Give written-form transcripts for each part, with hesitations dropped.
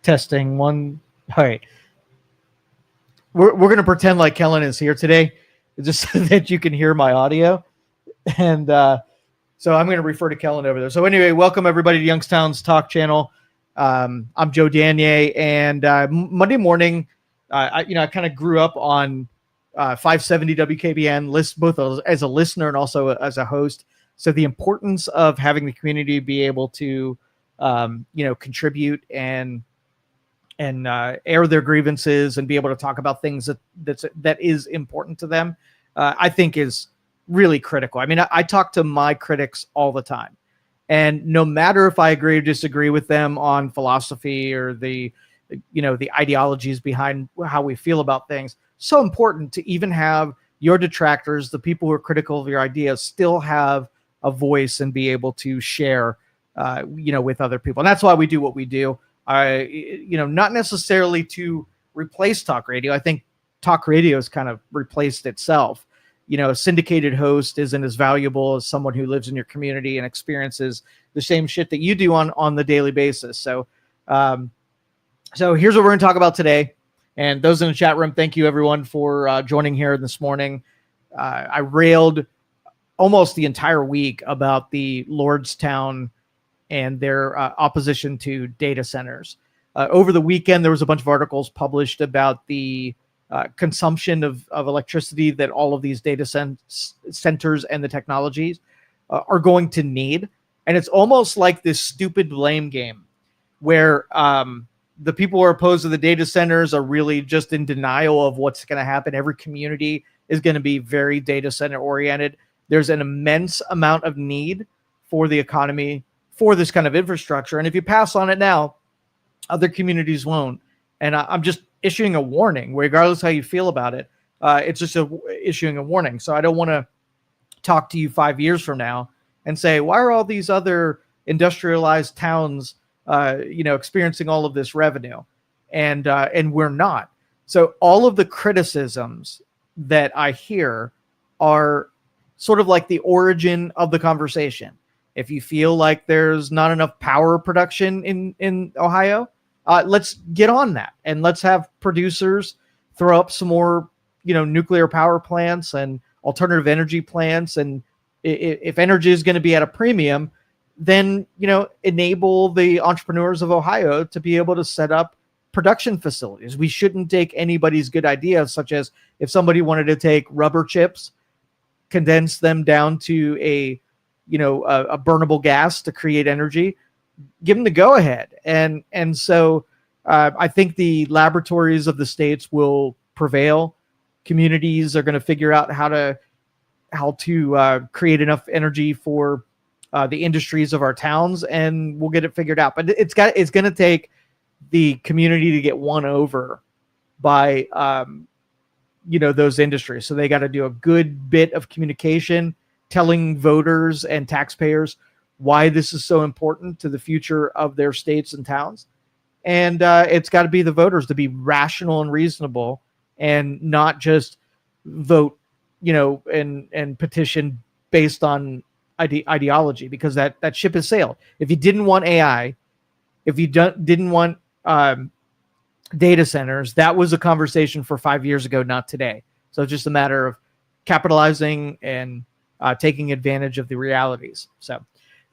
Testing one. All right. We're going to pretend like Kelin is here today, just so that you can hear my audio. And so I'm going to refer to Kelin over there. So anyway, welcome everybody to Youngstown's Talk Channel. I'm Joe Danyi, and Monday morning, I kind of grew up on 570 WKBN, both as a listener and also as a host. So the importance of having the community be able to, contribute and air their grievances and be able to talk about things that is important to them, I think is really critical. I mean, I talk to my critics all the time, and no matter if I agree or disagree with them on philosophy or the ideologies behind how we feel about things, so important to even have your detractors, the people who are critical of your ideas, still have a voice and be able to share, with other people. And that's why we do what we do. Not necessarily to replace talk radio. I think talk radio has kind of replaced itself. A syndicated host isn't as valuable as someone who lives in your community and experiences the same shit that you do on the daily basis. So here's what we're going to talk about today. And those in the chat room, thank you everyone for joining here this morning. I railed almost the entire week about the Lordstown and their opposition to data centers. Over the weekend, there was a bunch of articles published about the consumption of electricity that all of these data centers and the technologies are going to need. And it's almost like this stupid blame game where the people who are opposed to the data centers are really just in denial of what's going to happen. Every community is going to be very data center oriented. There's an immense amount of need for the economy for this kind of infrastructure. And if you pass on it now, other communities won't. And I'm just issuing a warning, regardless how you feel about it. It's just issuing a warning. So I don't want to talk to you 5 years from now and say, why are all these other industrialized towns, experiencing all of this revenue? And we're not. So all of the criticisms that I hear are sort of like the origin of the conversation. If you feel like there's not enough power production in Ohio, let's get on that, and let's have producers throw up some more, nuclear power plants and alternative energy plants. And if energy is going to be at a premium, then, enable the entrepreneurs of Ohio to be able to set up production facilities. We shouldn't take anybody's good ideas, such as if somebody wanted to take rubber chips, condense them down to a burnable gas to create energy, give them the go ahead. And so I think the laboratories of the states will prevail. Communities are going to figure out how to create enough energy for the industries of our towns, and we'll get it figured out. But it's going to take the community to get won over by those industries. So they got to do a good bit of communication, telling voters and taxpayers why this is so important to the future of their states and towns. And it's got to be the voters to be rational and reasonable and not just vote, and petition based on ideology, because that ship has sailed. If you didn't want AI, if you didn't want data centers, that was a conversation for 5 years ago, not today. So it's just a matter of capitalizing and taking advantage of the realities. So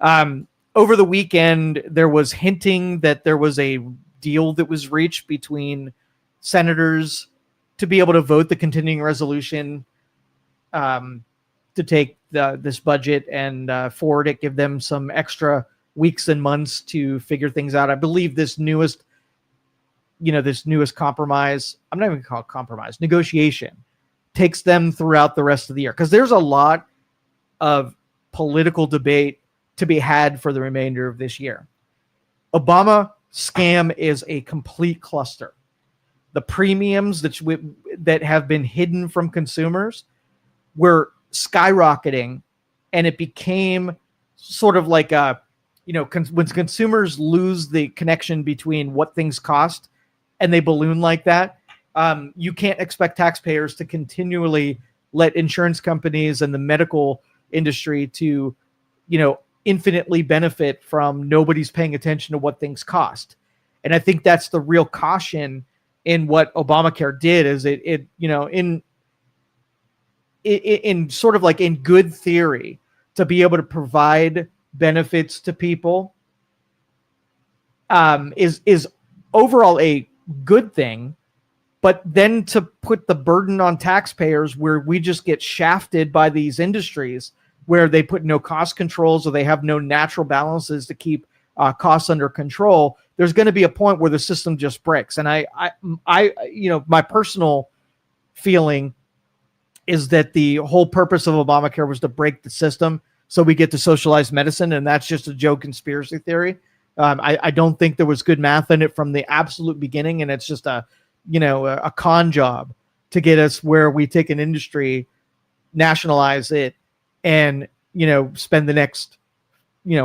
over the weekend, there was hinting that there was a deal that was reached between senators to be able to vote the continuing resolution to take this budget and forward it, give them some extra weeks and months to figure things out. I believe this newest compromise, I'm not even going to call it compromise, negotiation, takes them throughout the rest of the year, because there's a lot of political debate to be had for the remainder of this year. Obama scam is a complete cluster. The premiums that have been hidden from consumers were skyrocketing, and it became sort of like when consumers lose the connection between what things cost and they balloon like that, you can't expect taxpayers to continually let insurance companies and the medical industry to, infinitely benefit from nobody's paying attention to what things cost. And I think that's the real caution in what Obamacare did, is it you know, in sort of like in good theory, to be able to provide benefits to people is overall a good thing. But then to put the burden on taxpayers, where we just get shafted by these industries where they put no cost controls or they have no natural balances to keep costs under control, there's going to be a point where the system just breaks. And I, you know, my personal feeling is that the whole purpose of Obamacare was to break the system so we get to socialized medicine, and that's just a Joe conspiracy theory. I don't think there was good math in it from the absolute beginning, and it's just a con job to get us where we take an industry, nationalize it, and, you know, spend the next,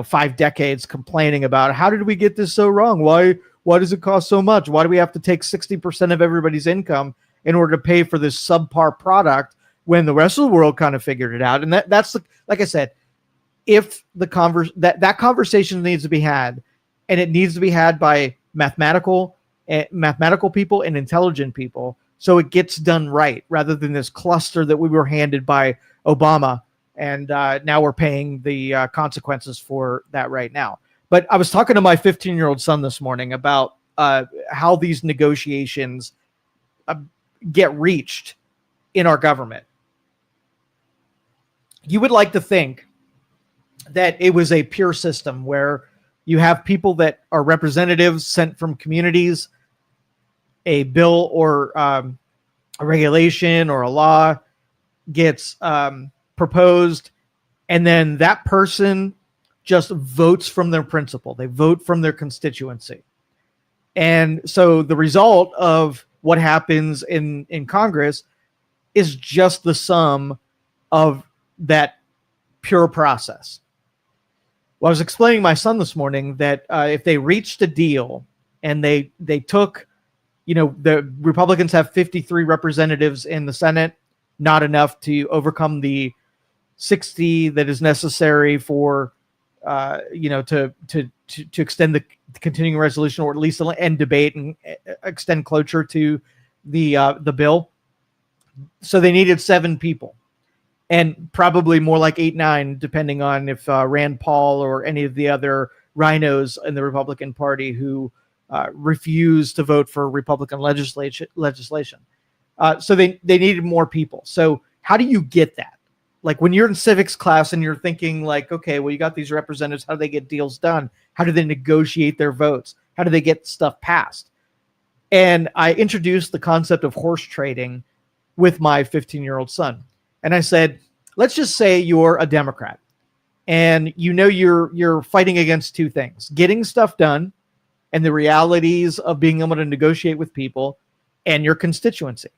5 decades complaining about how did we get this so wrong? Why does it cost so much? Why do we have to take 60% of everybody's income in order to pay for this subpar product when the rest of the world kind of figured it out? And that's like I said, if the that conversation needs to be had, and it needs to be had by mathematical people and intelligent people, so it gets done right, rather than this cluster that we were handed by Obama, and now we're paying the consequences for that right now. But I was talking to my 15-year-old son this morning about how these negotiations get reached in our government. You would like to think that it was a pure system where you have people that are representatives sent from communities, a bill or a regulation or a law gets proposed, and then that person just votes from their principle. They vote from their constituency. And so the result of what happens in Congress is just the sum of that pure process. Well, I was explaining to my son this morning that if they reached a deal and they took, the Republicans have 53 representatives in the Senate, not enough to overcome the 60 that is necessary for, to extend the continuing resolution, or at least end debate and extend cloture to the bill. So they needed 7 people. And probably more like 8, 9, depending on if Rand Paul or any of the other rhinos in the Republican Party who refused to vote for Republican legislation. So they needed more people. So how do you get that? Like when you're in civics class and you're thinking like, okay, well, you got these representatives. How do they get deals done? How do they negotiate their votes? How do they get stuff passed? And I introduced the concept of horse trading with my 15-year-old son. And I said, let's just say you're a Democrat and you're fighting against 2 things: getting stuff done and the realities of being able to negotiate with people, and your constituency.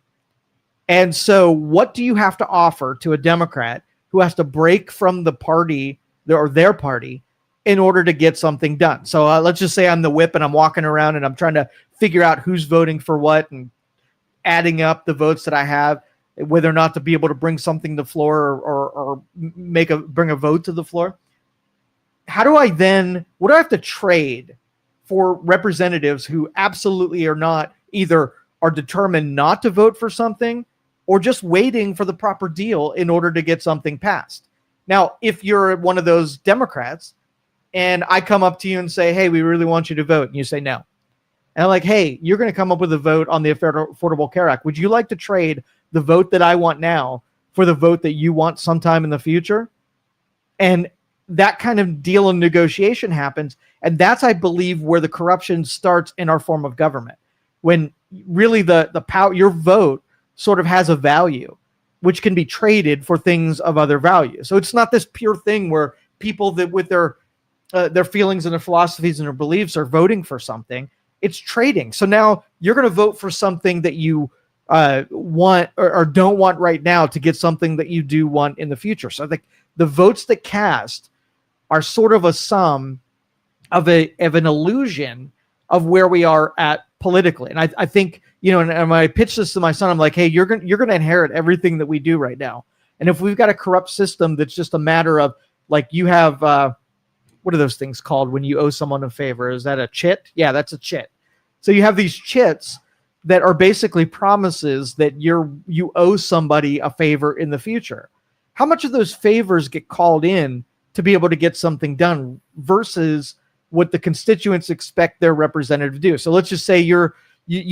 And so what do you have to offer to a Democrat who has to break from the party or their party in order to get something done? So let's just say I'm the whip and I'm walking around and I'm trying to figure out who's voting for what and adding up the votes that I have, whether or not to be able to bring something to the floor or bring a vote to the floor. What do I have to trade for representatives who absolutely are not, either are determined not to vote for something or just waiting for the proper deal in order to get something passed? Now, if you're one of those Democrats and I come up to you and say, hey, we really want you to vote, and you say no. And I'm like, hey, you're going to come up with a vote on the Affordable Care Act. Would you like to trade the vote that I want now for the vote that you want sometime in the future? And that kind of deal and negotiation happens. And that's, I believe, where the corruption starts in our form of government. When really the power, your vote sort of has a value, which can be traded for things of other value. So it's not this pure thing where people that with their feelings and their philosophies and their beliefs are voting for something. It's trading. So now you're going to vote for something that you want or don't want right now to get something that you do want in the future. So the votes that cast are sort of a sum of an illusion of where we are at politically. And I think, and when I pitch this to my son, I'm like, hey, you're going to inherit everything that we do right now. And if we've got a corrupt system that's just a matter of, like, you have what are those things called when you owe someone a favor? Is that a chit? Yeah, that's a chit. So you have these chits that are basically promises that you owe somebody a favor in the future. How much of those favors get called in to be able to get something done versus what the constituents expect their representative to do? So let's just say you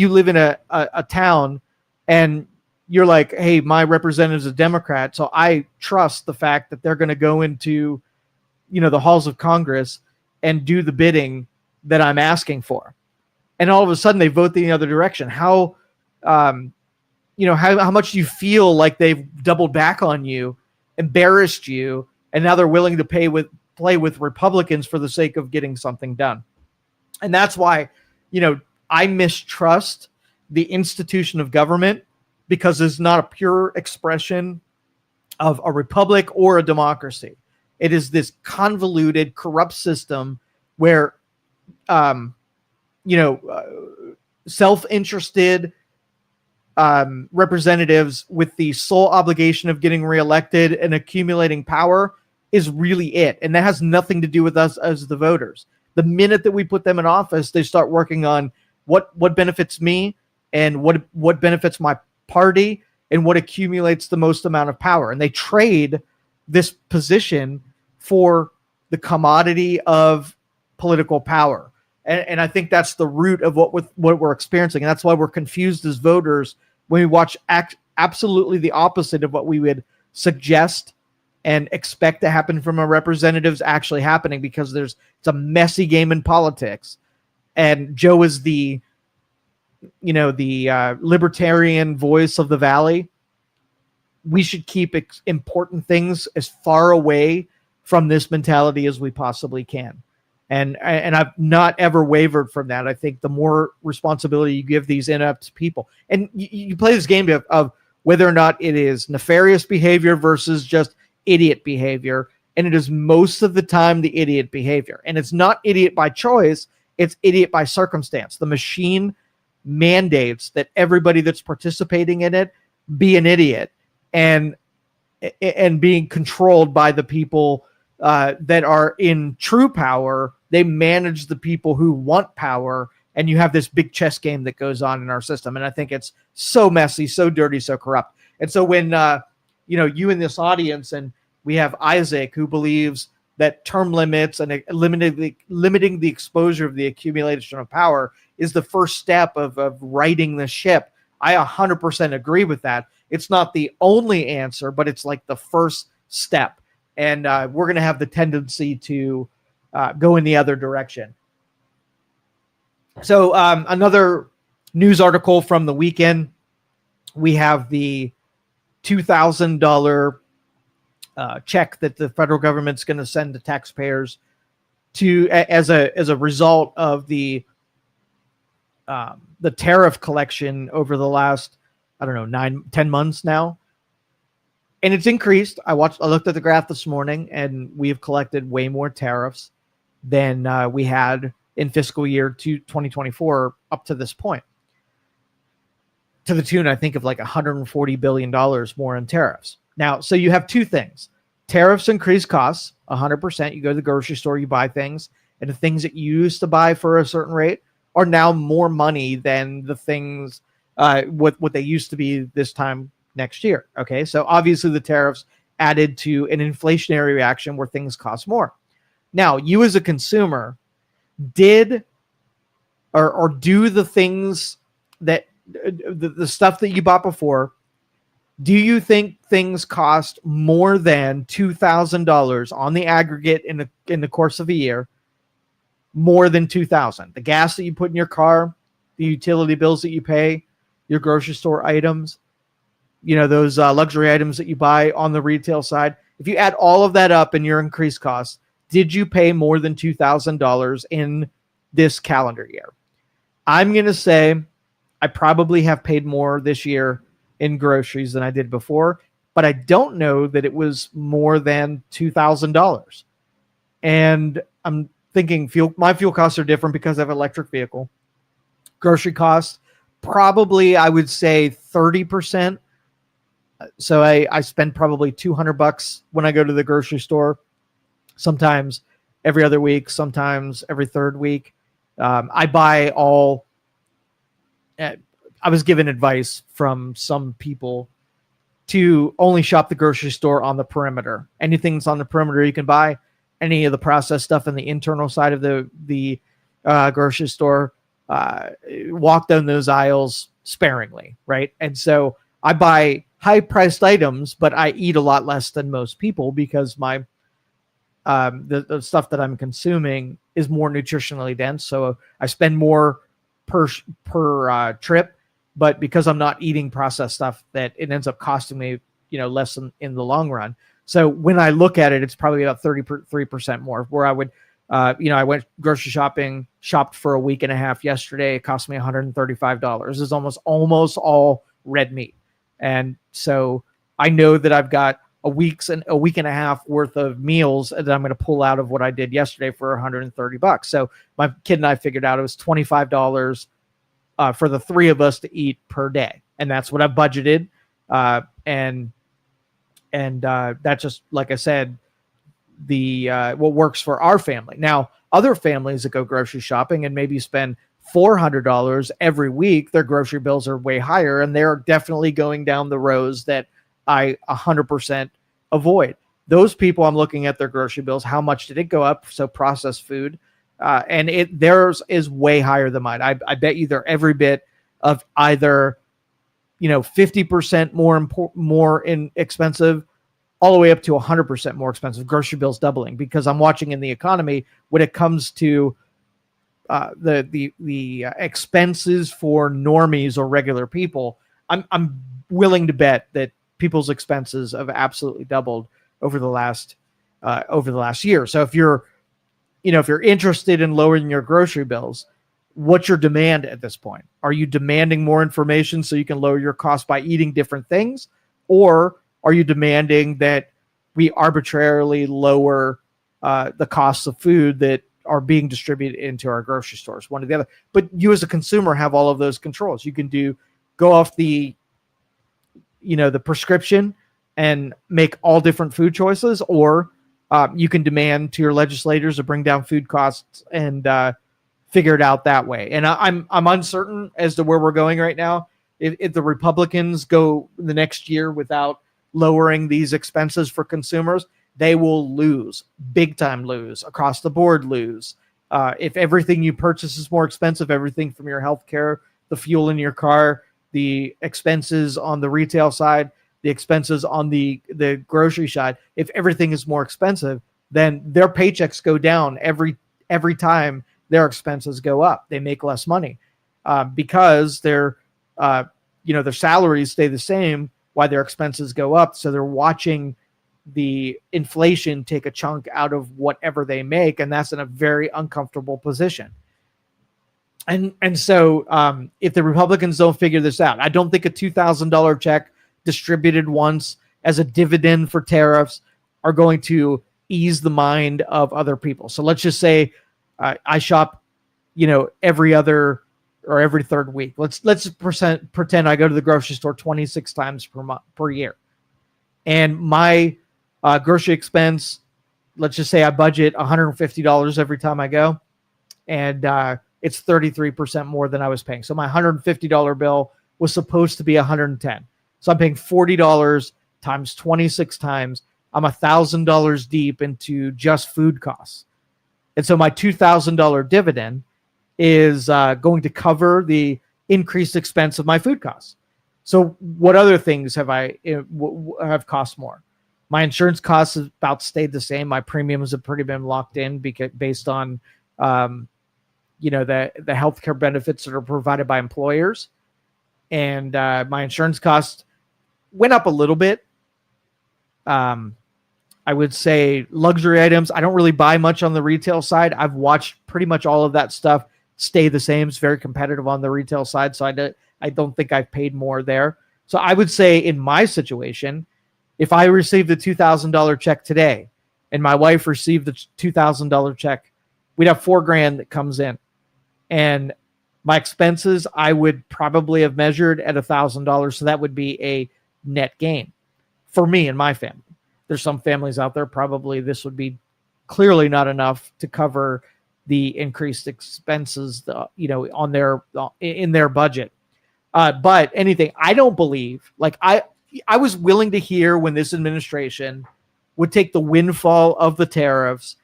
live in a town and you're like, hey, my representative's a Democrat, so I trust the fact that they're going to go into, the halls of Congress and do the bidding that I'm asking for. And all of a sudden they vote the other direction. How much do you feel like they've doubled back on you, embarrassed you, and now they're willing to play with Republicans for the sake of getting something done? And that's why, I mistrust the institution of government, because it's not a pure expression of a republic or a democracy. It is this convoluted, corrupt system where, self-interested representatives with the sole obligation of getting reelected and accumulating power is really it. And that has nothing to do with us as the voters. The minute that we put them in office, they start working on what benefits me and what benefits my party and what accumulates the most amount of power. And they trade this position for the commodity of political power. And I think that's the root of what we're experiencing. And that's why we're confused as voters when we watch absolutely the opposite of what we would suggest and expect to happen from our representatives actually happening, because it's a messy game in politics. And Joe is the libertarian voice of the Valley. We should keep important things as far away from this mentality as we possibly can. And I've not ever wavered from that. I think the more responsibility you give these inept people, and you play this game of whether or not it is nefarious behavior versus just idiot behavior. And it is most of the time the idiot behavior. And it's not idiot by choice. It's idiot by circumstance. The machine mandates that everybody that's participating in it be an idiot and being controlled by the people that are in true power. They manage the people who want power, and you have this big chess game that goes on in our system. And I think it's so messy, so dirty, so corrupt. And so when you in this audience, and we have Isaac, who believes that term limits and limiting the exposure of the accumulation of power is the first step of righting the ship, I 100% agree with that. It's not the only answer, but it's like the first step. And we're going to have the tendency to go in the other direction. So another news article from the weekend, we have the $2,000 check that the federal government's going to send to taxpayers as a result of the tariff collection over the last, 9-10 months now. And it's increased. I looked at the graph this morning, and we have collected way more tariffs than we had in fiscal year 2024 up to this point, to the tune, I think, of like $140 billion more in tariffs. Now, so you have two things. Tariffs increase costs 100%. You go to the grocery store, you buy things, and the things that you used to buy for a certain rate are now more money than the things what they used to be this time next year. Okay, so obviously the tariffs added to an inflationary reaction where things cost more. Now, you as a consumer did or do the things that the stuff that you bought before. Do you think things cost more than $2,000 on the aggregate in the course of a year? More than $2,000. The gas that you put in your car, the utility bills that you pay, your grocery store items, those luxury items that you buy on the retail side. If you add all of that up in your increased costs, did you pay more than $2,000 in this calendar year? I'm going to say I probably have paid more this year in groceries than I did before, but I don't know that it was more than $2,000. And I'm thinking my fuel costs are different because I have an electric vehicle. Grocery costs, probably I would say 30%. So I spend probably $200 when I go to the grocery store, sometimes every other week, sometimes every third week. I buy all I was given advice from some people to only shop the grocery store on the perimeter. Anything's on the perimeter you can buy. Any of the processed stuff in the internal side of the grocery store, walk down those aisles sparingly, right? And so I buy high-priced items, but I eat a lot less than most people because my the stuff that I'm consuming is more nutritionally dense. So I spend more per trip, but because I'm not eating processed stuff, that it ends up costing me, less in the long run. So when I look at it, it's probably about 33% more. Where I would, I went grocery shopping, shopped for a week and a half yesterday. It cost me $135. It's almost all red meat, and so I know that I've got a week and a half worth of meals that I'm going to pull out of what I did yesterday for $130. So my kid and I figured out it was $25 for the three of us to eat per day, and that's what I budgeted. And that's just, like I said, the what works for our family. Now, other families that go grocery shopping and maybe spend $400 every week, their grocery bills are way higher, and they're definitely going down the rows that I 100% avoid. Those people, I'm looking at their grocery bills. How much did it go up? So processed food, and theirs is way higher than mine. I bet you they're every bit of either 50% more expensive, all the way up to 100% more expensive. Grocery bills doubling, because I'm watching in the economy when it comes to the expenses for normies or regular people. I'm willing to bet that people's expenses have absolutely doubled over the last year. So if you're interested in lowering your grocery bills, what's your demand at this point? Are you demanding more information so you can lower your cost by eating different things? Or are you demanding that we arbitrarily lower the costs of food that are being distributed into our grocery stores? One or the other. But you as a consumer have all of those controls. You can go off the prescription and make all different food choices, or you can demand to your legislators to bring down food costs and figure it out that way. And I'm uncertain as to where we're going right now. If the Republicans go the next year without lowering these expenses for consumers, they will big time lose, across the board lose. If everything you purchase is more expensive, everything from your healthcare, the fuel in your car, the expenses on the retail side, the expenses on the grocery side, if everything is more expensive, then their paychecks go down every time their expenses go up. They make less money because their salaries stay the same while their expenses go up. So they're watching the inflation take a chunk out of whatever they make, and that's in a very uncomfortable position. And so if the Republicans don't figure this out, I don't think a $2,000 check distributed once as a dividend for tariffs are going to ease the mind of other people. So let's just say I shop, every other or every third week. Let's pretend I go to the grocery store 26 times per year, and my grocery expense, let's just say I budget $150 every time I go, and it's 33% more than I was paying. So my $150 bill was supposed to be $110. So I'm paying $40 times 26 times. I'm $1,000 deep into just food costs. And so my $2,000 dividend is going to cover the increased expense of my food costs. So what other things have cost more? My insurance costs have about stayed the same. My premiums have pretty been locked in based on the healthcare benefits that are provided by employers. And my insurance costs went up a little bit. I would say luxury items, I don't really buy much on the retail side. I've watched pretty much all of that stuff stay the same. It's very competitive on the retail side, so I don't think I've paid more there. So I would say in my situation, if I received the $2,000 check today and my wife received the $2,000 check, we'd have $4,000 that comes in. And my expenses, I would probably have measured at $1,000. So that would be a net gain for me and my family. There's some families out there, probably this would be clearly not enough to cover the increased expenses, in their budget. But anything, I don't believe, like I was willing to hear when this administration would take the windfall of the tariffs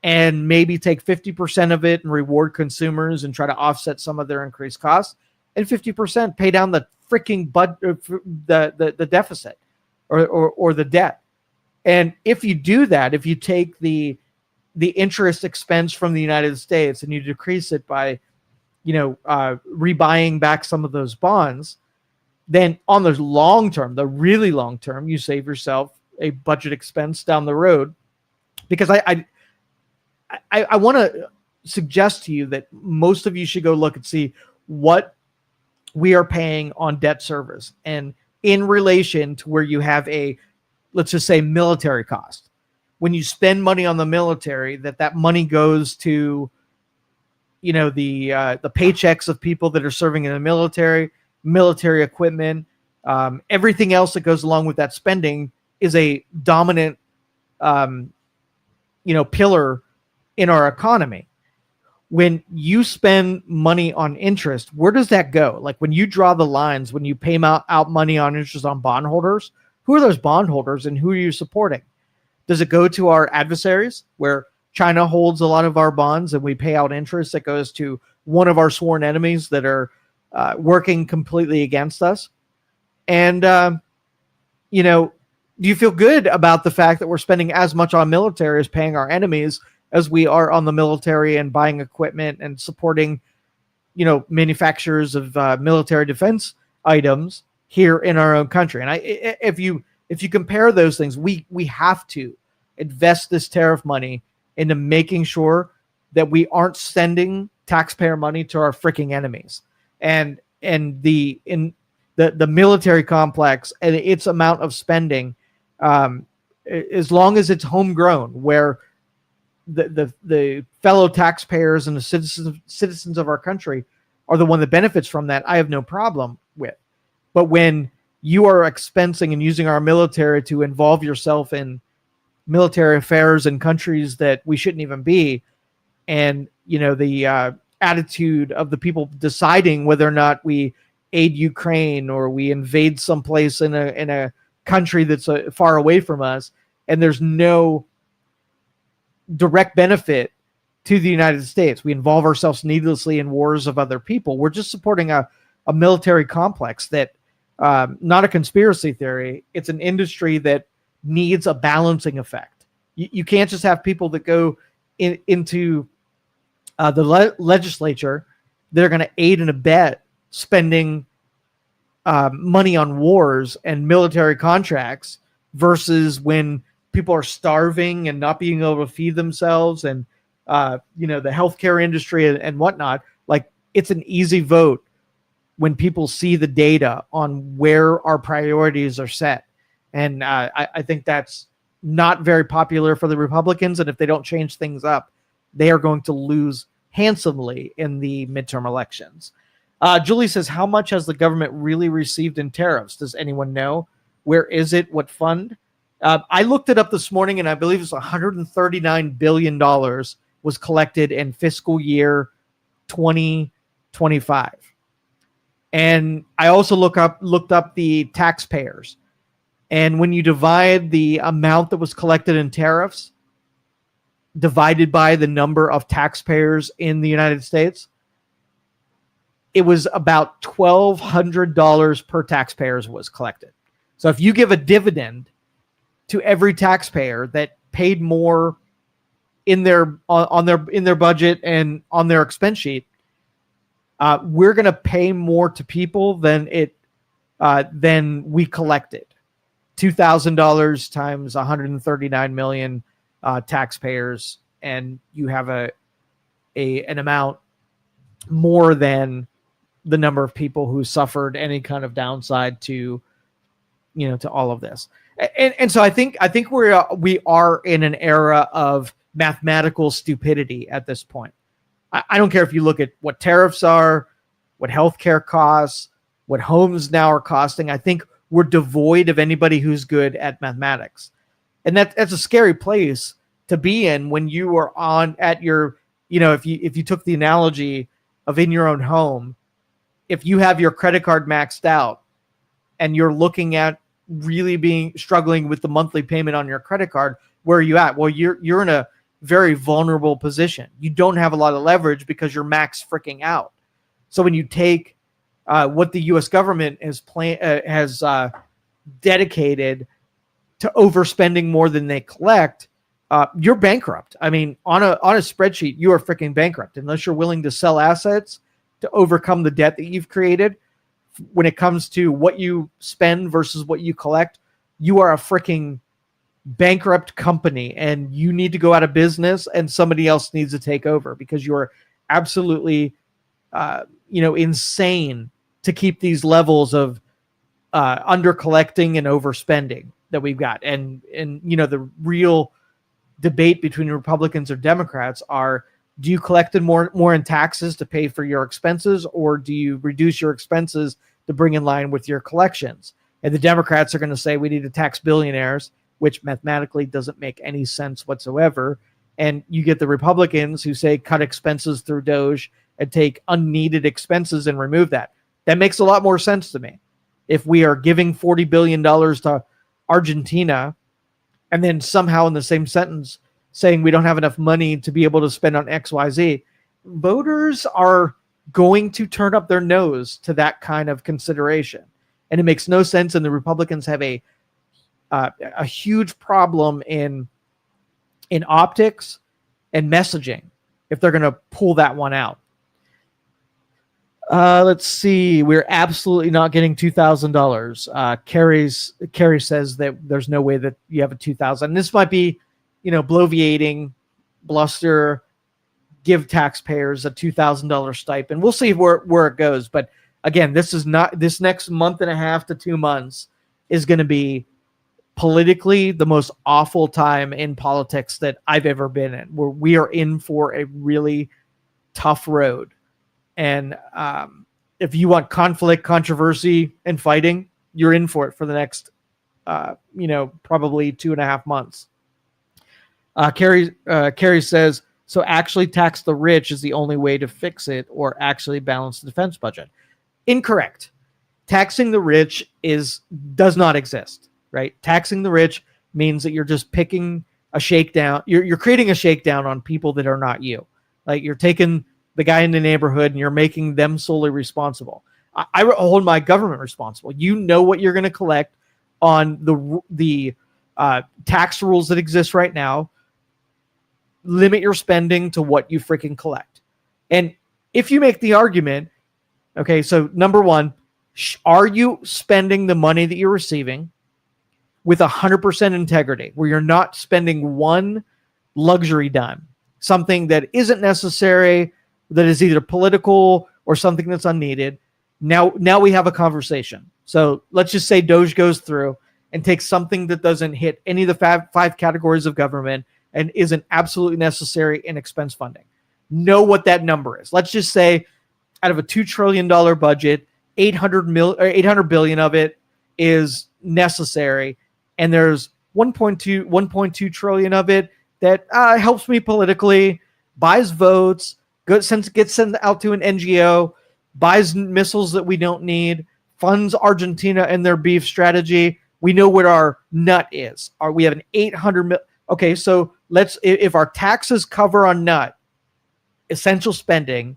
and maybe take 50% of it and reward consumers and try to offset some of their increased costs, and 50% pay down the freaking the deficit or the debt. And if you do that, if you take the interest expense from the United States and you decrease it by, rebuying back some of those bonds, then on the long term, the really long term, you save yourself a budget expense down the road. Because I want to suggest to you that most of you should go look and see what we are paying on debt service, and in relation to where you have a, let's just say, military cost. When you spend money on the military, that money goes to, the paychecks of people that are serving in the military equipment, everything else that goes along with that spending is a dominant, pillar in our economy. When you spend money on interest, where does that go? Like when you draw the lines, when you pay out money on interest on bondholders, who are those bondholders and who are you supporting? Does it go to our adversaries, where China holds a lot of our bonds and we pay out interest that goes to one of our sworn enemies that are working completely against us? And, do you feel good about the fact that we're spending as much on military as paying our enemies as we are on the military and buying equipment and supporting, manufacturers of military defense items here in our own country? And if you compare those things, we have to invest this tariff money into making sure that we aren't sending taxpayer money to our freaking enemies. And the military complex and its amount of spending, as long as it's homegrown, where the fellow taxpayers and the citizens of our country are the one that benefits from that, I have no problem with. But when you are expensing and using our military to involve yourself in military affairs in countries that we shouldn't even be, and the attitude of the people deciding whether or not we aid Ukraine or we invade someplace in a country that's far away from us, and there's no direct benefit to the United States, we involve ourselves needlessly in wars of other people. We're just supporting a military complex that, not a conspiracy theory, it's an industry that needs a balancing effect. You can't just have people that go into the legislature that are going to aid and abet spending money on wars and military contracts, versus when people are starving and not being able to feed themselves, and the healthcare industry and whatnot. Like, it's an easy vote when people see the data on where our priorities are set. And I think that's not very popular for the Republicans. And if they don't change things up, they are going to lose handsomely in the midterm elections. Julie says, how much has the government really received in tariffs? Does anyone know? Where is it? What fund? I looked it up this morning, and I believe it's $139 billion was collected in fiscal year 2025. And I also looked up the taxpayers. And when you divide the amount that was collected in tariffs divided by the number of taxpayers in the United States, it was about $1,200 per taxpayer was collected. So if you give a dividend to every taxpayer that paid more in their budget and on their expense sheet, we're going to pay more to people than we collected. $2,000 times 139 million taxpayers, and you have an amount more than the number of people who suffered any kind of downside to all of this. And so I think we are in an era of mathematical stupidity at this point. I don't care if you look at what tariffs are, what healthcare costs, what homes now are costing. I think we're devoid of anybody who's good at mathematics. And that's a scary place to be in when you are at your, if you took the analogy of in your own home, if you have your credit card maxed out and you're looking at really struggling with the monthly payment on your credit card, where are you at? Well, you're in a very vulnerable position. You don't have a lot of leverage because you're max freaking out. So when you take what the U.S. government has dedicated to overspending more than they collect, you're bankrupt. I mean, on a spreadsheet, you are freaking bankrupt unless you're willing to sell assets to overcome the debt that you've created. When it comes to what you spend versus what you collect, you are a freaking bankrupt company, and you need to go out of business, and somebody else needs to take over because you're absolutely, insane to keep these levels of under collecting and overspending that we've got. And the real debate between Republicans or Democrats are: do you collect more in taxes to pay for your expenses, or do you reduce your expenses to bring in line with your collections? And the Democrats are going to say we need to tax billionaires, which mathematically doesn't make any sense whatsoever. And you get the Republicans who say cut expenses through Doge and take unneeded expenses and remove that. That makes a lot more sense to me. If we are giving $40 billion to Argentina and then somehow in the same sentence saying we don't have enough money to be able to spend on XYZ, voters are going to turn up their nose to that kind of consideration. And it makes no sense. And the Republicans have a huge problem in optics and messaging if they're going to pull that one out. Let's see. We're absolutely not getting $2,000. Carrie says that there's no way that you have a $2,000. This might be, bloviating, bluster, give taxpayers a $2,000 stipend. We'll see where it goes. But again, this next month and a half to 2 months is going to be politically the most awful time in politics that I've ever been in, where we are in for a really tough road. And if you want conflict, controversy, and fighting, you're in for it for the next, probably 2.5 months. Carrie says, so actually tax the rich is the only way to fix it, or actually balance the defense budget. Incorrect. Taxing the rich does not exist, right? Taxing the rich means that you're just picking a shakedown. You're creating a shakedown on people that are not you. Like, you're taking the guy in the neighborhood and you're making them solely responsible. I hold my government responsible. You know what you're going to collect on the tax rules that exist right now. Limit your spending to what you freaking collect. And if you make the argument, okay, so number one, are you spending the money that you're receiving with 100% integrity, where you're not spending one luxury dime, something that isn't necessary, that is either political or something that's unneeded? Now we have a conversation. So let's just say Doge goes through and takes something that doesn't hit any of the five categories of government and isn't absolutely necessary in expense funding. Know what that number is. Let's just say out of a $2 trillion budget, 800 billion of it is necessary, and there's 1.2 trillion of it that helps me politically, buys votes, gets sent out to an NGO, buys missiles that we don't need, funds Argentina and their beef strategy. We know what our nut is. We have an 800 million. Okay, so if our taxes cover on nut, essential spending,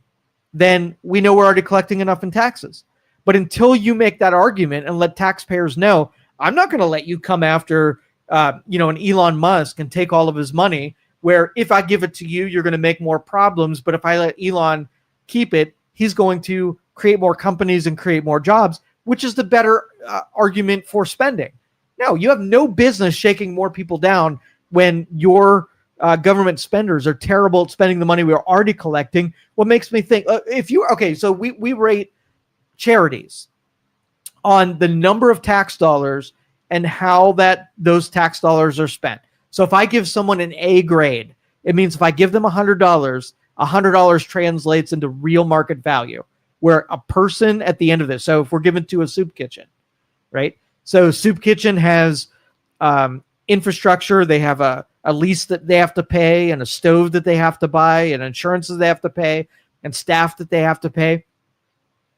then we know we're already collecting enough in taxes. But until you make that argument and let taxpayers know, I'm not going to let you come after, an Elon Musk and take all of his money, where if I give it to you, you're going to make more problems. But if I let Elon keep it, he's going to create more companies and create more jobs, which is the better argument for spending. No, you have no business shaking more people down when your government spenders are terrible at spending the money we're already collecting. What makes me think, so we rate charities on the number of tax dollars and how those tax dollars are spent. So if I give someone an A grade, it means if I give them $100 translates into real market value, where a person at the end of this, so if we're given to a soup kitchen, right? So soup kitchen has infrastructure. They have a lease that they have to pay, and a stove that they have to buy, and insurances they have to pay, and staff that they have to pay.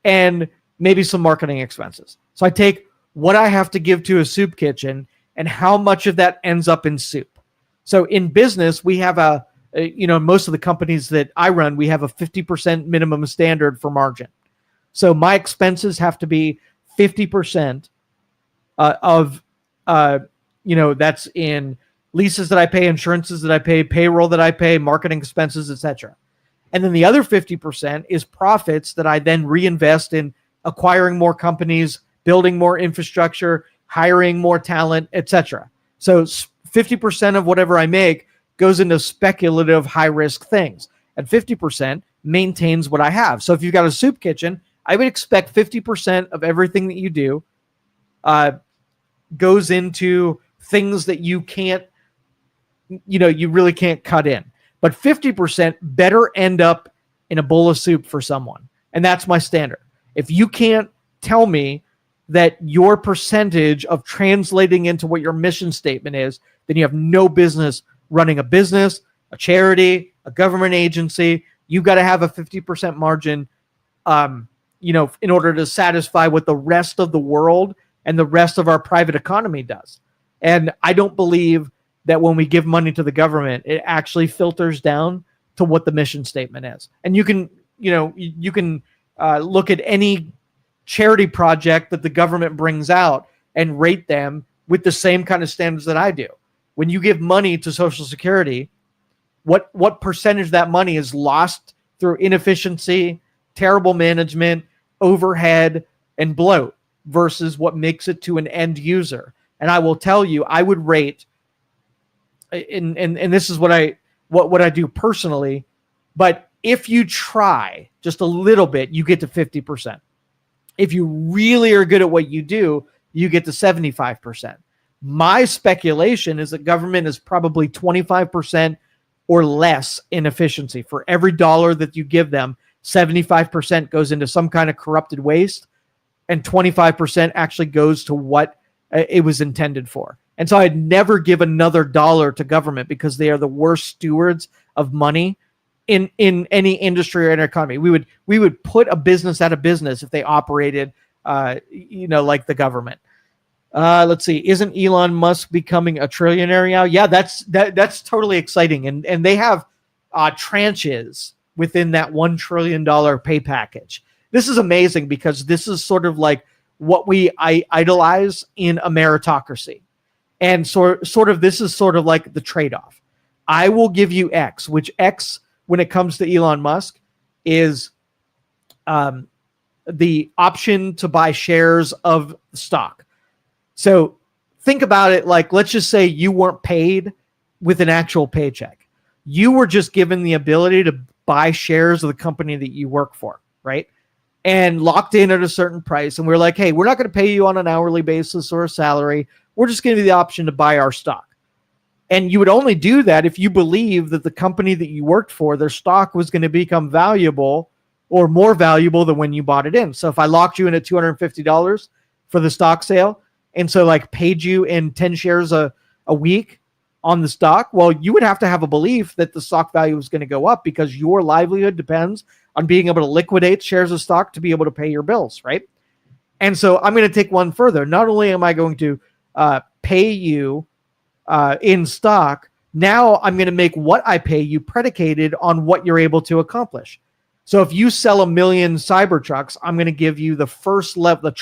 and maybe some marketing expenses. So I take what I have to give to a soup kitchen and how much of that ends up in soup. So in business, we have most of the companies that I run, we have a 50% minimum standard for margin. So my expenses have to be 50% of, that's in leases that I pay, insurances that I pay, payroll that I pay, marketing expenses, etc. And then the other 50% is profits that I then reinvest in acquiring more companies, building more infrastructure, hiring more talent, etc. So 50% of whatever I make goes into speculative high-risk things, and 50% maintains what I have. So if you've got a soup kitchen, I would expect 50% of everything that you do goes into things that you can't, you really can't cut in. But 50% better end up in a bowl of soup for someone. And that's my standard. If you can't tell me that your percentage of translating into what your mission statement is, then you have no business running a business, a charity, a government agency. You've got to have a 50% margin, in order to satisfy what the rest of the world and the rest of our private economy does. And I don't believe that when we give money to the government, it actually filters down to what the mission statement is. And you can look at any charity project that the government brings out and rate them with the same kind of standards that I do. When you give money to Social Security, what percentage of that money is lost through inefficiency, terrible management, overhead, and bloat versus what makes it to an end user? And I will tell you, I would rate, and this is what I do personally, but if you try just a little bit, you get to 50%. If you really are good at what you do, you get to 75%. My speculation is that government is probably 25% or less in efficiency. For every dollar that you give them, 75% goes into some kind of corrupted waste, and 25% actually goes to what it was intended for. And so I'd never give another dollar to government because they are the worst stewards of money in any industry or in our economy. We would put a business out of business if they operated, like the government. Let's see. Isn't Elon Musk becoming a trillionaire now? Yeah, that's totally exciting. And they have tranches within that $1 trillion pay package. This is amazing because this is sort of like what we idolize in a meritocracy. And sort of this is sort of like the trade-off. I will give you X, which X, when it comes to Elon Musk, is the option to buy shares of stock. So think about it like, let's just say you weren't paid with an actual paycheck. You were just given the ability to buy shares of the company that you work for, right? And locked in at a certain price. And we're like, hey, we're not going to pay you on an hourly basis or a salary. We're just going to give you the option to buy our stock. And you would only do that if you believe that the company that you worked for, their stock was going to become valuable or more valuable than when you bought it in. So if I locked you in at $250 for the stock sale, and so like paid you in 10 shares a week on the stock, well, you would have to have a belief that the stock value is going to go up because your livelihood depends on being able to liquidate shares of stock to be able to pay your bills, right? And so I'm going to take one further. Not only am I going to pay you in stock, now I'm going to make what I pay you predicated on what you're able to accomplish. So if you sell 1 million Cybertrucks, I'm going to give you the first level, the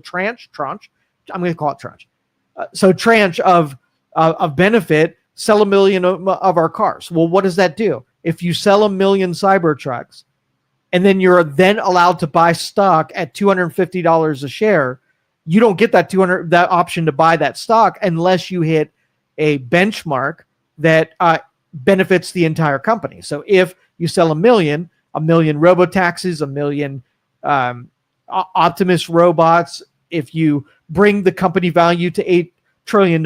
tranche. I'm going to call it tranche. So tranche of benefit, sell 1 million of our cars. Well, what does that do? If you sell 1 million Cybertrucks, and then you're then allowed to buy stock at $250 a share, you don't get that option to buy that stock unless you hit a benchmark that benefits the entire company. So if you sell 1 million robotaxis, 1 million Optimus robots, if you bring the company value to $8 trillion,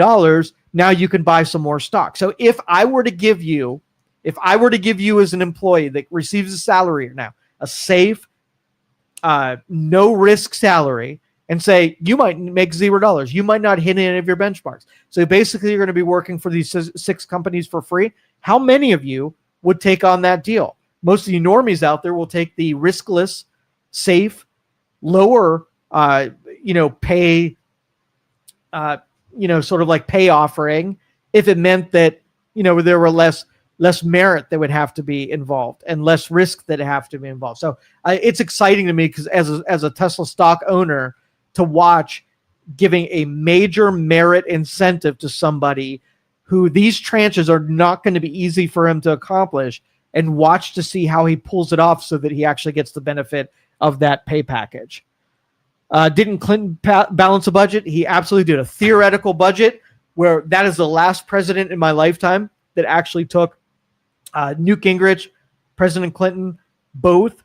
now you can buy some more stock. So if I were to give you as an employee that receives a salary now, a safe, no risk salary, and say, you might make $0. You might not hit any of your benchmarks. So basically you're going to be working for these 6 companies for free. How many of you would take on that deal? Most of the normies out there will take the riskless, safe, lower, pay, sort of like pay offering if it meant that, there were less merit that would have to be involved and less risk that have to be involved. So it's exciting to me because as a Tesla stock owner to watch giving a major merit incentive to somebody who these tranches are not going to be easy for him to accomplish, and watch to see how he pulls it off so that he actually gets the benefit of that pay package. Didn't Clinton balance a budget? He absolutely did. A theoretical budget, where that is the last president in my lifetime that actually took Newt Gingrich, President Clinton, both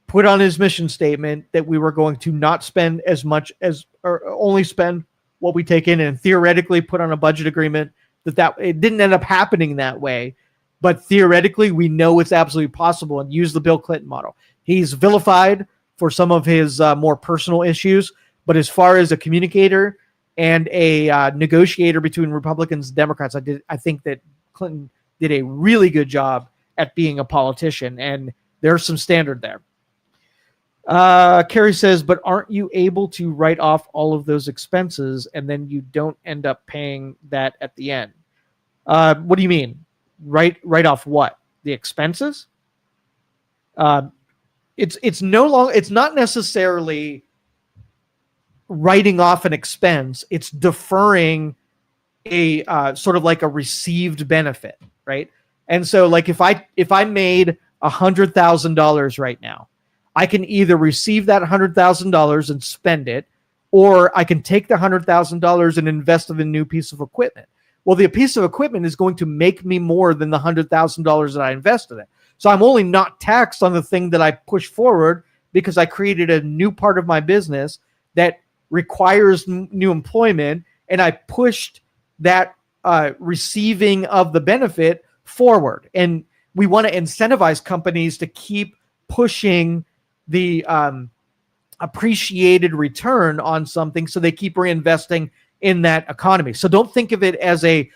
put on his mission statement that we were going to not spend as much as, or only spend what we take in, and theoretically put on a budget agreement that it didn't end up happening that way. But theoretically, we know it's absolutely possible, and use the Bill Clinton model. He's vilified for some of his more personal issues, but as far as a communicator and a negotiator between Republicans and Democrats, I think that Clinton did a really good job at being a politician, and there's some standard there. Carrie says, but aren't you able to write off all of those expenses and then you don't end up paying that at the end? What do you mean? Write off what? The expenses? It's not necessarily writing off an expense. It's deferring a sort of like a received benefit, right? And so, like if I made $100,000 right now, I can either receive that $100,000 and spend it, or I can take the $100,000 and invest in a new piece of equipment. Well, the piece of equipment is going to make me more than the $100,000 that I invested in. So I'm only not taxed on the thing that I push forward because I created a new part of my business that requires new employment, and I pushed that receiving of the benefit forward. And we want to incentivize companies to keep pushing the appreciated return on something, so they keep reinvesting in that economy. So don't think of it as a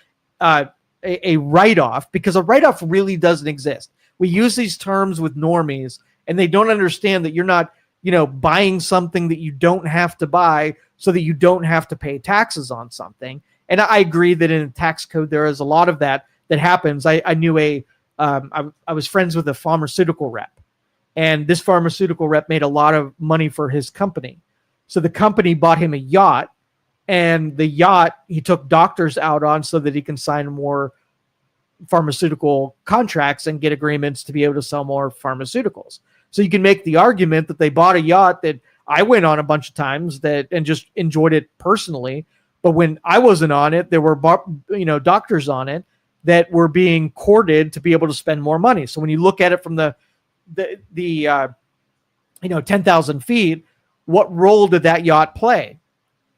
write-off, because a write-off really doesn't exist. We use these terms with normies, and they don't understand that you're not, buying something that you don't have to buy so that you don't have to pay taxes on something. And I agree that in the tax code, there is a lot of that happens. I knew I was friends with a pharmaceutical rep, and this pharmaceutical rep made a lot of money for his company. So the company bought him a yacht, and the yacht he took doctors out on so that he can sign more pharmaceutical contracts and get agreements to be able to sell more pharmaceuticals. So you can make the argument that they bought a yacht that I went on a bunch of times and just enjoyed it personally. But when I wasn't on it, there were doctors on it that were being courted to be able to spend more money. So when you look at it from the 10,000 feet, what role did that yacht play?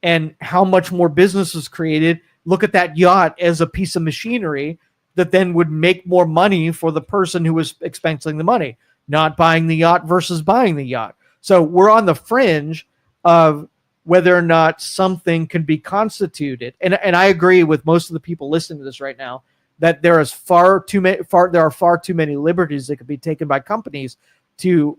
And how much more business was created? Look at that yacht as a piece of machinery that then would make more money for the person who was expensing the money, not buying the yacht versus buying the yacht. So we're on the fringe of whether or not something can be constituted. And I agree with most of the people listening to this right now that there are far too many liberties that could be taken by companies to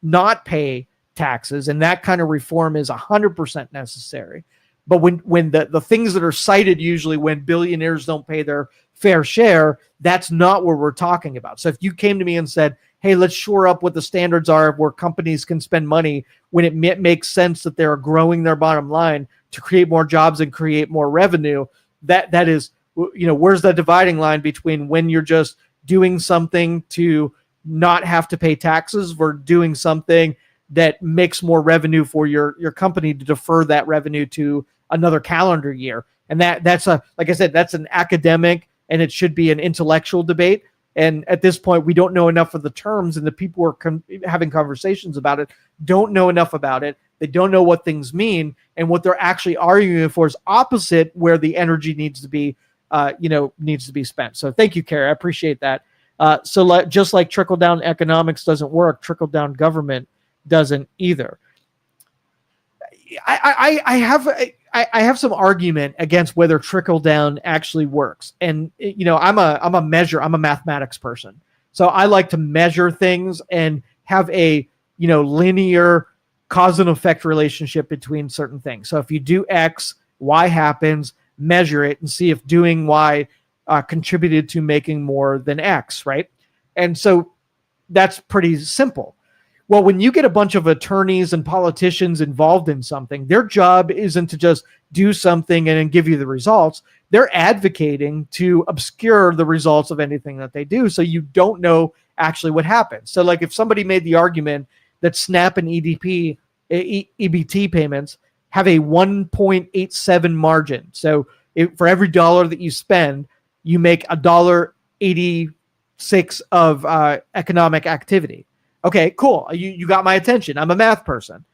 not pay taxes, and that kind of reform is 100% necessary. But when the things that are cited, usually when billionaires don't pay their fair share, that's not what we're talking about. So if you came to me and said, hey, let's shore up what the standards are where companies can spend money when it makes sense that they're growing their bottom line to create more jobs and create more revenue, that is, where's the dividing line between when you're just doing something to not have to pay taxes versus doing something that makes more revenue for your company to defer that revenue to another calendar year. And that's like I said, that's an academic, and it should be an intellectual debate. And at this point, we don't know enough of the terms, and the people who are having conversations about it don't know enough about it. They don't know what things mean, and what they're actually arguing for is opposite where the energy needs to be spent. So thank you, Carrie. I appreciate that. So just like trickle-down economics doesn't work, trickle-down government doesn't either. I have some argument against whether trickle down actually works. And I'm a mathematics person. So I like to measure things and have a linear cause and effect relationship between certain things. So if you do X, Y happens, measure it and see if doing Y contributed to making more than X, right? And so that's pretty simple. Well, when you get a bunch of attorneys and politicians involved in something, their job isn't to just do something and then give you the results. They're advocating to obscure the results of anything that they do, so you don't know actually what happens. So like if somebody made the argument that SNAP and EBT payments have a 1.87 margin. So for every dollar that you spend, you make $1.86 of economic activity. Okay, cool. You got my attention. I'm a math person.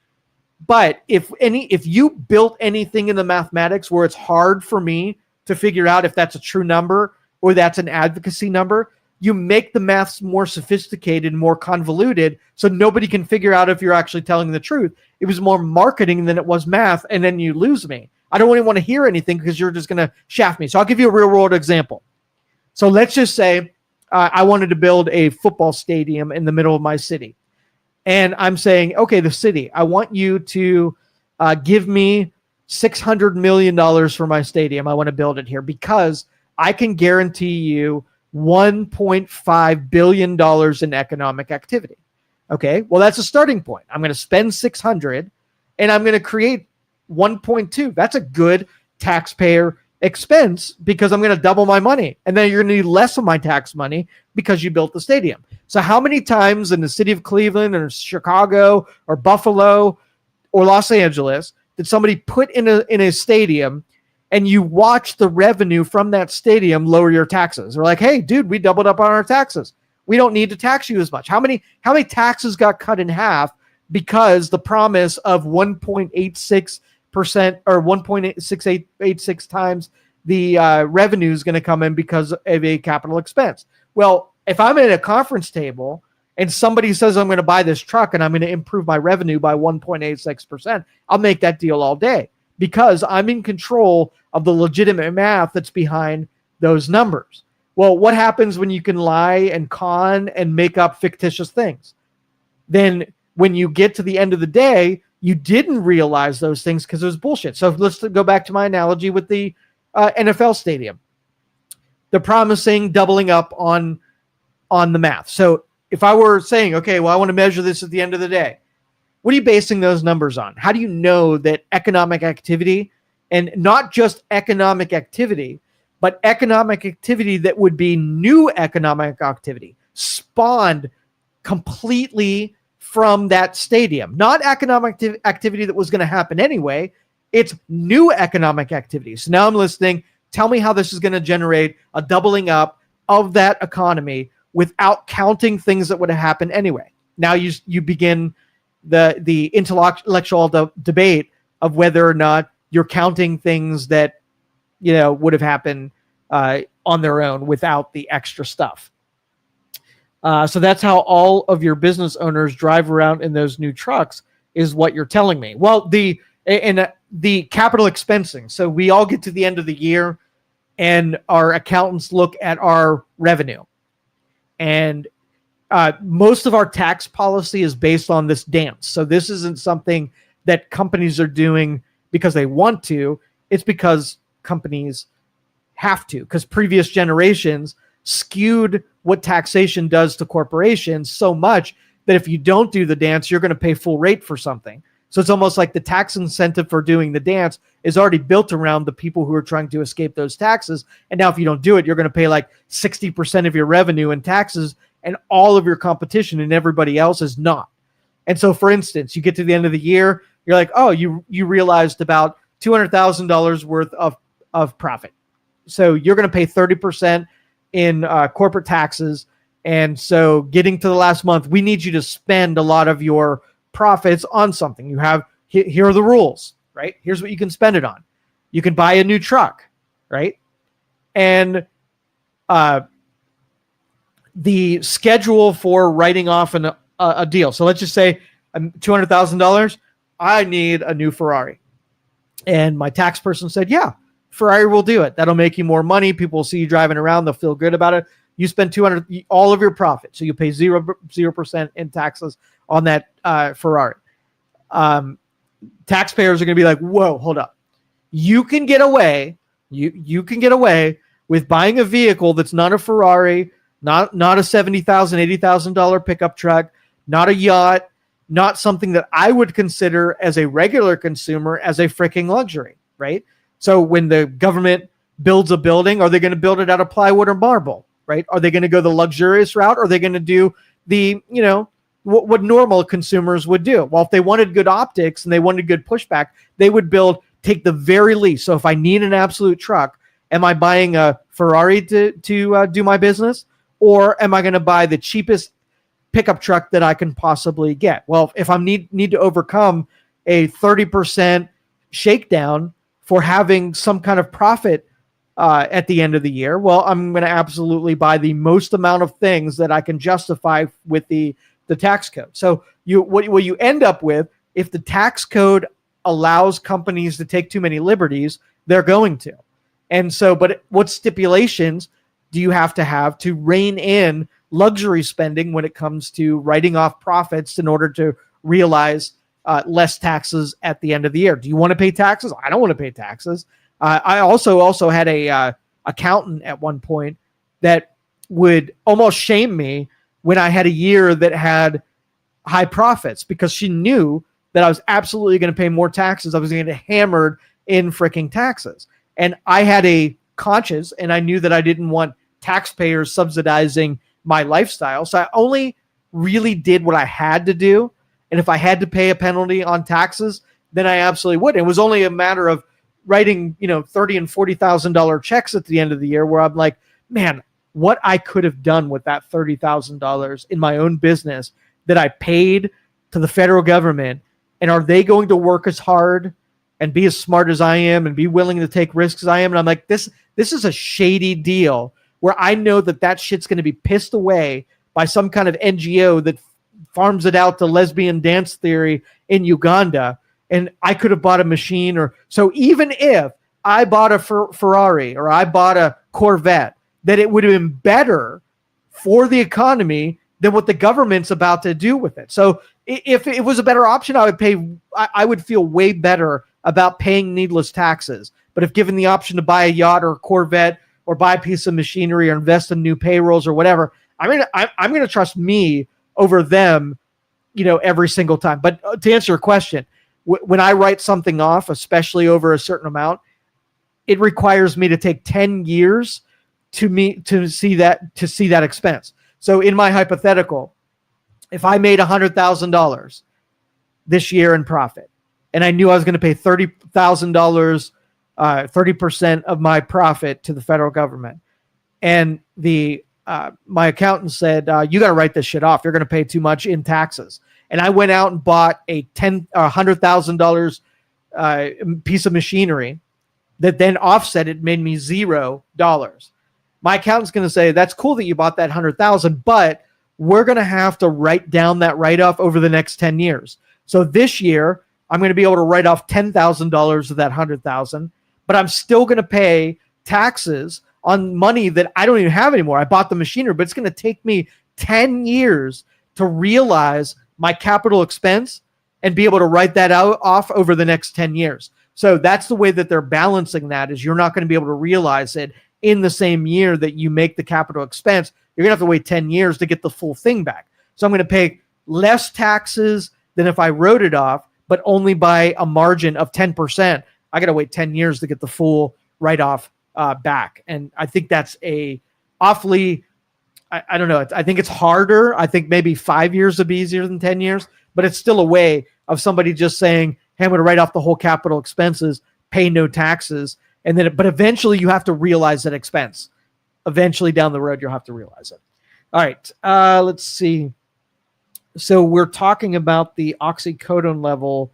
But if you built anything in the mathematics where it's hard for me to figure out if that's a true number or that's an advocacy number, you make the maths more sophisticated, more convoluted, so nobody can figure out if you're actually telling the truth. It was more marketing than it was math, and then you lose me. I don't really want to hear anything because you're just going to shaft me. So I'll give you a real-world example. So let's just say I wanted to build a football stadium in the middle of my city. And I'm saying, okay, the city, I want you to give me $600 million for my stadium. I want to build it here because I can guarantee you $1.5 billion in economic activity. Okay, well, that's a starting point. I'm going to spend 600 and I'm going to create 1.2. That's a good taxpayer expense because I'm going to double my money. And then you're going to need less of my tax money because you built the stadium. So how many times in the city of Cleveland or Chicago or Buffalo or Los Angeles did somebody put in a stadium and you watch the revenue from that stadium lower your taxes? They're like, hey, dude, we doubled up on our taxes. We don't need to tax you as much. How many taxes got cut in half because the promise of 1.86% or 1.6886 times the revenue is going to come in because of a capital expense? Well, if I'm at a conference table and somebody says I'm going to buy this truck and I'm going to improve my revenue by 1.86%, I'll make that deal all day because I'm in control of the legitimate math that's behind those numbers. Well, what happens when you can lie and con and make up fictitious things? Then when you get to the end of the day, you didn't realize those things because it was bullshit. So let's go back to my analogy with the NFL stadium. They're promising doubling up on the math. So if I were saying, okay, well, I want to measure this at the end of the day, what are you basing those numbers on? How do you know that economic activity, and not just economic activity, but economic activity that would be new economic activity, spawned completely from that stadium? Not economic activity that was going to happen anyway. It's new economic activity. So now I'm listening. Tell me how this is going to generate a doubling up of that economy without counting things that would have happened anyway. Now you begin the intellectual debate of whether or not you're counting things that would have happened on their own without the extra stuff. So that's how all of your business owners drive around in those new trucks, is what you're telling me. Well, the capital expensing. So we all get to the end of the year and our accountants look at our revenue. And most of our tax policy is based on this dance. So this isn't something that companies are doing because they want to. It's because companies have to, because previous generations skewed what taxation does to corporations so much that if you don't do the dance, you're going to pay full rate for something. So it's almost like the tax incentive for doing the dance is already built around the people who are trying to escape those taxes. And now if you don't do it, you're going to pay like 60% of your revenue in taxes, and all of your competition and everybody else is not. And so, for instance, you get to the end of the year, you're like, oh, you realized about $200,000 worth of profit. So you're going to pay 30% in corporate taxes. And so getting to the last month, we need you to spend a lot of your profits on something. You have, here are the rules, right? Here's what you can spend it on. You can buy a new truck, right? And the schedule for writing off a deal. So let's just say $200,000. I need a new Ferrari. And my tax person said, yeah, Ferrari will do it. That'll make you more money. People will see you driving around. They'll feel good about it. You spend $200, all of your profit. So you pay 0% in taxes on that Ferrari. taxpayers are going to be like, whoa, hold up. You can get away. You can get away with buying a vehicle that's not a Ferrari, not a $70,000, $80,000 pickup truck, not a yacht, not something that I would consider as a regular consumer as a freaking luxury, right? So when the government builds a building, are they going to build it out of plywood or marble, right? Are they going to go the luxurious route, or are they going to do the, what normal consumers would do? Well, if they wanted good optics and they wanted good pushback, they would take the very least. So if I need an absolute truck, am I buying a Ferrari to do my business, or am I going to buy the cheapest pickup truck that I can possibly get? Well, if I need to overcome a 30% shakedown for having some kind of profit at the end of the year, well, I'm going to absolutely buy the most amount of things that I can justify with the tax code. So what you end up with, if the tax code allows companies to take too many liberties, they're going to. And so, but what stipulations do you have to rein in luxury spending when it comes to writing off profits in order to realize less taxes at the end of the year? Do you want to pay taxes? I don't want to pay taxes. I also had a accountant at one point that would almost shame me when I had a year that had high profits, because she knew that I was absolutely going to pay more taxes. I was going to get hammered in freaking taxes. And I had a conscience, and I knew that I didn't want taxpayers subsidizing my lifestyle. So I only really did what I had to do. And if I had to pay a penalty on taxes, then I absolutely would. It was only a matter of writing, $30,000 and $40,000 checks at the end of the year where I'm like, man, what I could have done with that $30,000 in my own business that I paid to the federal government. And are they going to work as hard and be as smart as I am and be willing to take risks as I am? And I'm like, this is a shady deal where I know that shit's going to be pissed away by some kind of NGO that farms it out to lesbian dance theory in Uganda. And I could have bought a machine. So even if I bought a Ferrari or I bought a Corvette, that it would have been better for the economy than what the government's about to do with it. So if it was a better option, I would feel way better about paying needless taxes. But if given the option to buy a yacht or a Corvette or buy a piece of machinery or invest in new payrolls or whatever, I'm going to trust me over them, every single time. But to answer your question, when I write something off, especially over a certain amount, it requires me to take 10 years to see that expense. So in my hypothetical, if I made $100,000 this year in profit, and I knew I was going to pay $30,000, 30% of my profit to the federal government, and my accountant said, you got to write this shit off. You're going to pay too much in taxes. And I went out and bought a $100,000 piece of machinery that then offset it, made me $0. My accountant's going to say, that's cool that you bought that $100,000, but we're going to have to write down that write-off over the next 10 years. So this year, I'm going to be able to write off $10,000 of that $100,000, but I'm still going to pay taxes on money that I don't even have anymore. I bought the machinery, but it's going to take me 10 years to realize my capital expense and be able to write that off over the next 10 years. So that's the way that they're balancing that, is you're not going to be able to realize it in the same year that you make the capital expense. You're going to have to wait 10 years to get the full thing back. So I'm going to pay less taxes than if I wrote it off, but only by a margin of 10%. I got to wait 10 years to get the full write-off back. And I think that's a awfully, I don't know. I think it's harder. I think maybe 5 years would be easier than 10 years, but it's still a way of somebody just saying, hey, I'm going to write off the whole capital expenses, pay no taxes. And then, but eventually you have to realize that expense. Eventually down the road, you'll have to realize it. All right. Let's see. So we're talking about the oxycodone level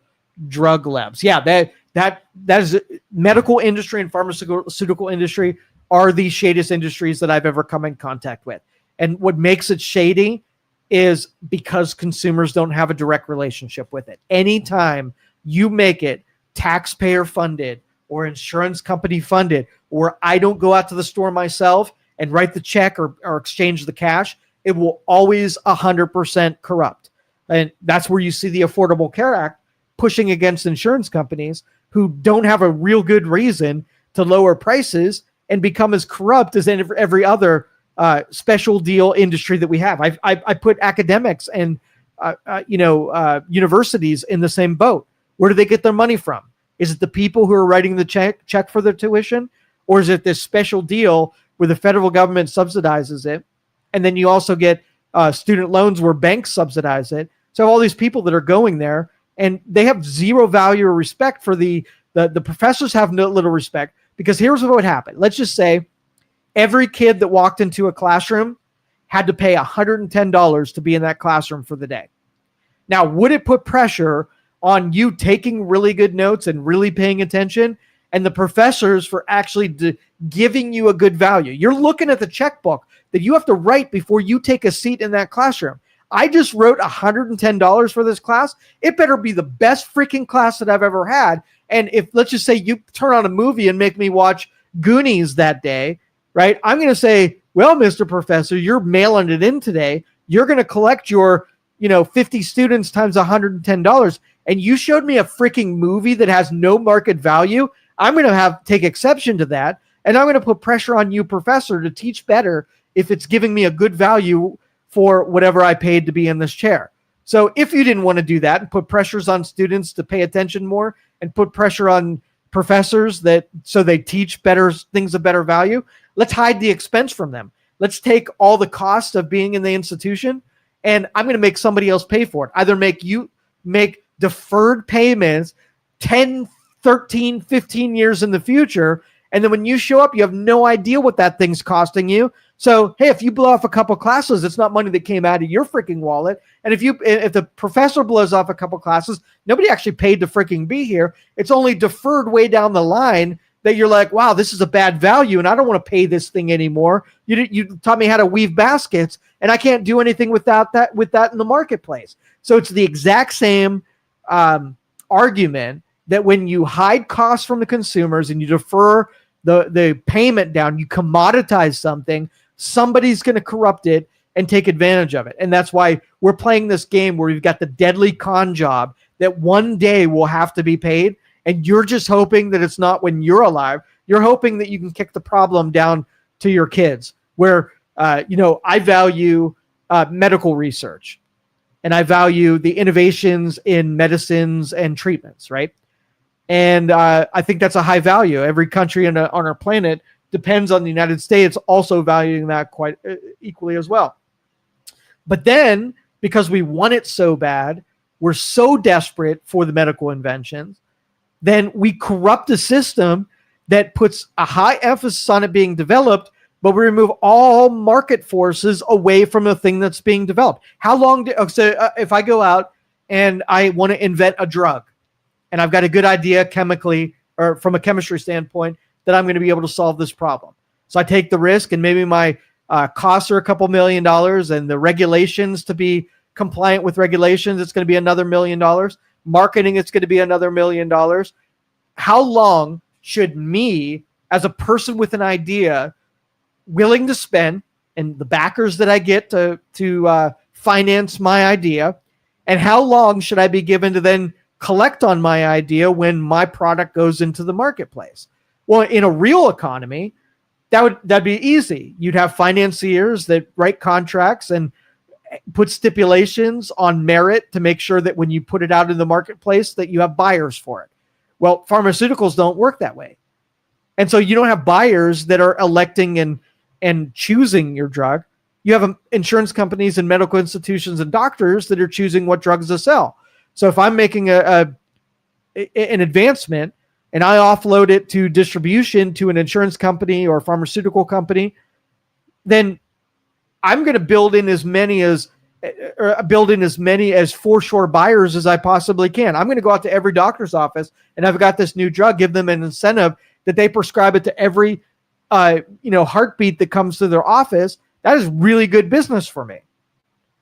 drug labs. Yeah, that is medical industry and pharmaceutical industry are the shadiest industries that I've ever come in contact with. And what makes it shady is because consumers don't have a direct relationship with it. Anytime you make it taxpayer funded or insurance company funded, or I don't go out to the store myself and write the check or exchange the cash, it will always 100% corrupt. And that's where you see the Affordable Care Act pushing against insurance companies who don't have a real good reason to lower prices and become as corrupt as every other special deal industry that we have. I put academics and universities in the same boat. Where do they get their money from? Is it the people who are writing the check for their tuition? Or is it this special deal where the federal government subsidizes it? And then you also get student loans where banks subsidize it. So all these people that are going there, and they have zero value or respect for the professors have no little respect, because here's what would happen. Let's just say every kid that walked into a classroom had to pay $110 to be in that classroom for the day. Now, would it put pressure on you taking really good notes and really paying attention, and the professors for actually giving you a good value? You're looking at the checkbook that you have to write before you take a seat in that classroom. I just wrote $110 for this class. It better be the best freaking class that I've ever had. And if, let's just say, you turn on a movie and make me watch Goonies that day, right? I'm going to say, well, Mr. Professor, you're mailing it in today. You're going to collect your, 50 students times $110. And you showed me a freaking movie that has no market value. I'm going to take exception to that. And I'm going to put pressure on you, professor, to teach better if it's giving me a good value for whatever I paid to be in this chair. So if you didn't want to do that and put pressures on students to pay attention more and put pressure on professors so they teach better things of better value, let's hide the expense from them. Let's take all the cost of being in the institution, and I'm going to make somebody else pay for it. Either make deferred payments 10, 13, 15 years in the future, and then when you show up, you have no idea what that thing's costing you. So, hey, if you blow off a couple classes, it's not money that came out of your freaking wallet. And if the professor blows off a couple classes, nobody actually paid to freaking be here. It's only deferred way down the line that you're like, wow, this is a bad value, and I don't want to pay this thing anymore. You taught me how to weave baskets, and I can't do anything without that in the marketplace. So it's the exact same argument that when you hide costs from the consumers and you defer the payment down, you commoditize something, somebody's going to corrupt it and take advantage of it. And that's why we're playing this game where we've got the deadly con job that one day will have to be paid. And you're just hoping that it's not when you're alive. You're hoping that you can kick the problem down to your kids, where, I value medical research, and I value the innovations in medicines and treatments, right? And I think that's a high value. Every country on our planet depends on the United States also valuing that quite equally as well. But then, because we want it so bad, we're so desperate for the medical inventions, then we corrupt a system that puts a high emphasis on it being developed, but we remove all market forces away from the thing that's being developed. How long if I go out and I want to invent a drug, and I've got a good idea chemically or from a chemistry standpoint that I'm going to be able to solve this problem. So I take the risk, and maybe my costs are a couple $1 million, and the regulations to be compliant with regulations, it's going to be another $1 million. Marketing, it's going to be another $1 million. How long should me, as a person with an idea, willing to spend, and the backers that I get to finance my idea, and how long should I be given to then collect on my idea when my product goes into the marketplace? Well, in a real economy, that'd be easy. You'd have financiers that write contracts and put stipulations on merit to make sure that when you put it out in the marketplace that you have buyers for it. Well, pharmaceuticals don't work that way. And so you don't have buyers that are electing and choosing your drug. You have insurance companies and medical institutions and doctors that are choosing what drugs to sell. So if I'm making an advancement and I offload it to distribution to an insurance company or pharmaceutical company, then I'm going to build in as many as foreshore buyers as I possibly can. I'm going to go out to every doctor's office, and I've got this new drug, give them an incentive that they prescribe it to every heartbeat that comes to their office. That is really good business for me.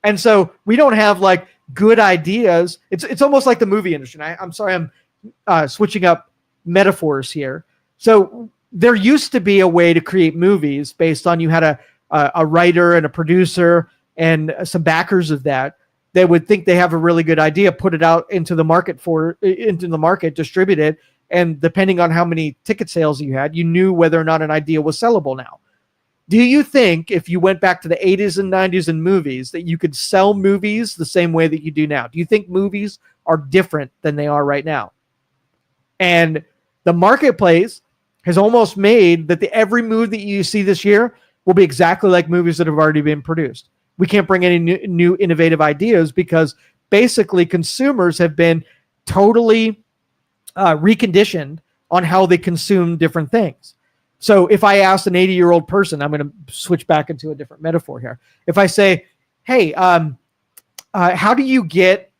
And so we don't have like good ideas. It's almost like the movie industry. I'm sorry, I'm switching up metaphors here. So there used to be a way to create movies based on you had a writer and a producer and some backers of that. they would think they have a really good idea, put it out into the market, distribute it. And depending on how many ticket sales you had, you knew whether or not an idea was sellable now. Do you think if you went back to the 80s and 90s in movies that you could sell movies the same way that you do now? Do you think movies are different than they are right now? And the marketplace has almost made that every movie that you see this year will be exactly like movies that have already been produced. We can't bring any new innovative ideas because basically consumers have been totally reconditioned on how they consume different things. So if I ask an 80-year-old person, I'm going to switch back into a different metaphor here. If I say, hey, how do you get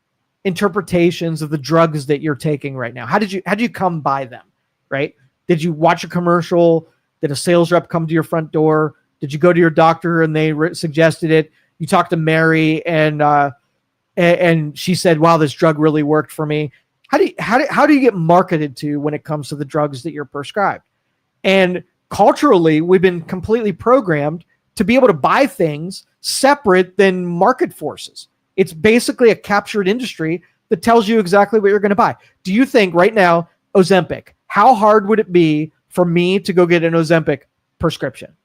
interpretations of the drugs that you're taking right now? How did you come by them, right? Did you watch a commercial? Did a sales rep come to your front door? Did you go to your doctor and they suggested it? You talked to Mary and she said, wow, this drug really worked for me. How do you get marketed to when it comes to the drugs that you're prescribed? And culturally, we've been completely programmed to be able to buy things separate than market forces. It's basically a captured industry that tells you exactly what you're going to buy. Do you think right now, Ozempic, how hard would it be for me to go get an Ozempic prescription,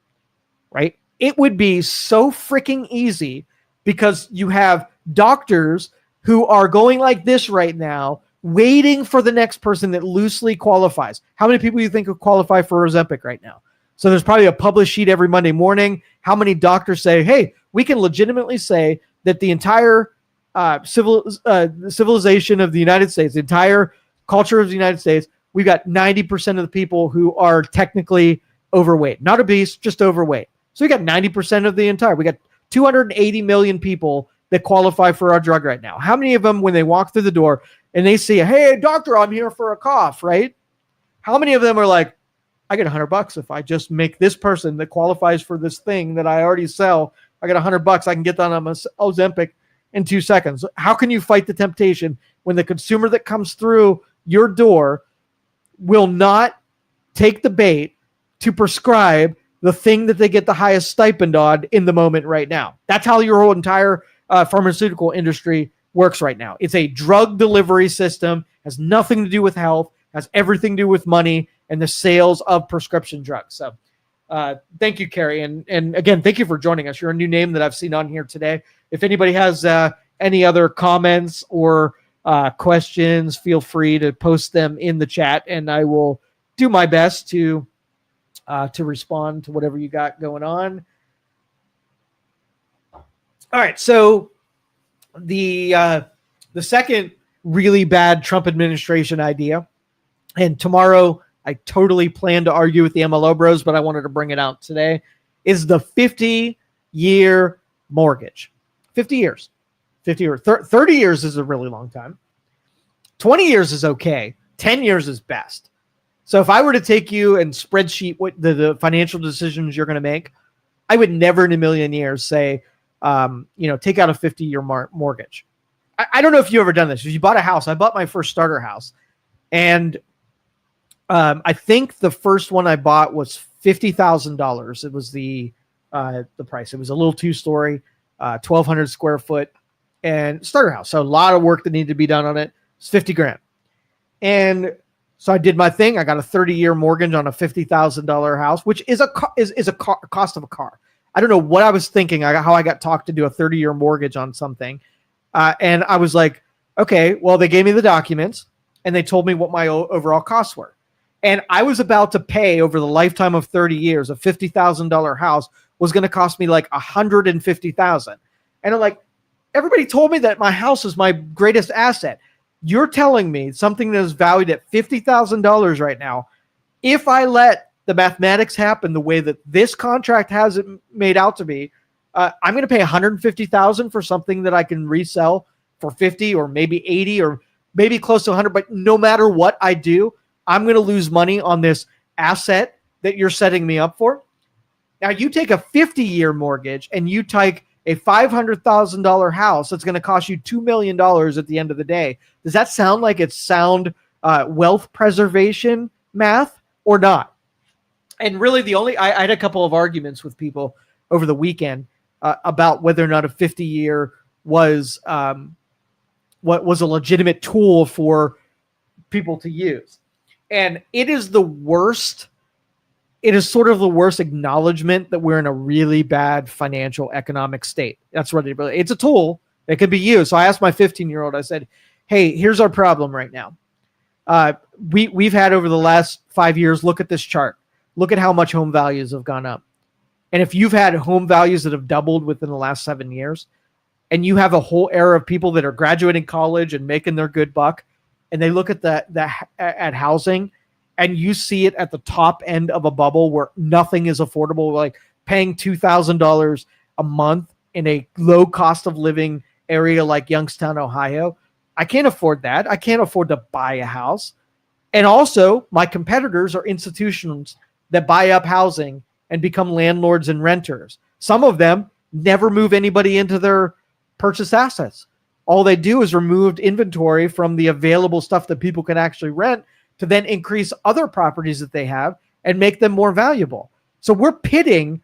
right? It would be so freaking easy because you have doctors who are going like this right now, waiting for the next person that loosely qualifies. How many people do you think would qualify for Ozempic right now? So there's probably a published sheet every Monday morning. How many doctors say, hey, we can legitimately say that the entire civilization of the United States, the entire culture of the United States, we've got 90% of the people who are technically overweight, not obese, just overweight. So we got 90% of we got 280 million people that qualify for our drug right now. How many of them, when they walk through the door and they see, hey, doctor, I'm here for a cough, right? How many of them are like, I get $100 if I just make this person that qualifies for this thing that I already sell, I get $100. I can get that on Ozempic in 2 seconds. How can you fight the temptation when the consumer that comes through your door will not take the bait to prescribe the thing that they get the highest stipend on in the moment right now? That's how your whole entire pharmaceutical industry works right now. It's a drug delivery system, has nothing to do with health, has everything to do with money and the sales of prescription drugs. So thank you, Carrie. And again, thank you for joining us. You're a new name that I've seen on here today. If anybody has any other comments or questions, feel free to post them in the chat and I will do my best to respond to whatever you got going on. All right, so the second really bad Trump administration idea, and tomorrow I totally plan to argue with the MLO bros, but I wanted to bring it out today, is the 50-year mortgage. 50 years. 30 years is a really long time. 20 years is okay. 10 years is best. So if I were to take you and spreadsheet what the financial decisions you're going to make, I would never in a million years say, take out a 50-year mortgage. I don't know if you've ever done this. If you bought a house, I bought my first starter house. And I think the first one I bought was $50,000. It was the price. It was a little 2-story, 1,200 square foot and starter house. So a lot of work that needed to be done on it. It's $50,000. And so I did my thing. I got a 30-year mortgage on a $50,000 house, which is a cost of a car. I don't know what I was thinking, how I got talked to do a 30-year mortgage on something. And I was like, okay, well, they gave me the documents and they told me what my overall costs were. And I was about to pay over the lifetime of 30 years, a $50,000 house was going to cost me like $150,000. And I'm like, everybody told me that my house is my greatest asset. You're telling me something that is valued at $50,000 right now. If I let the mathematics happen the way that this contract has it made out to be, I'm going to pay $150,000 for something that I can resell for 50 or maybe 80 or maybe close to 100. But no matter what I do, I'm going to lose money on this asset that you're setting me up for. Now you take a 50-year mortgage and you take a $500,000 house that's going to cost you $2 million at the end of the day. Does that sound like it's sound wealth preservation math or not? And really I had a couple of arguments with people over the weekend about whether or not a 50-year what was a legitimate tool for people to use. And it is the worst. It is sort of the worst acknowledgement that we're in a really bad financial economic state. That's what it's a tool that could be used. So I asked my 15-year-old, I said, hey, here's our problem right now. We've had over the last 5 years, look at this chart. Look at how much home values have gone up. And if you've had home values that have doubled within the last 7 years, and you have a whole era of people that are graduating college and making their good buck, and they look at at housing, and you see it at the top end of a bubble where nothing is affordable, like paying $2,000 a month in a low cost of living area like Youngstown, Ohio. I can't afford that. I can't afford to buy a house. And also, my competitors are institutions that buy up housing and become landlords and renters. Some of them never move anybody into their purchased assets. All they do is remove inventory from the available stuff that people can actually rent to then increase other properties that they have and make them more valuable. So we're pitting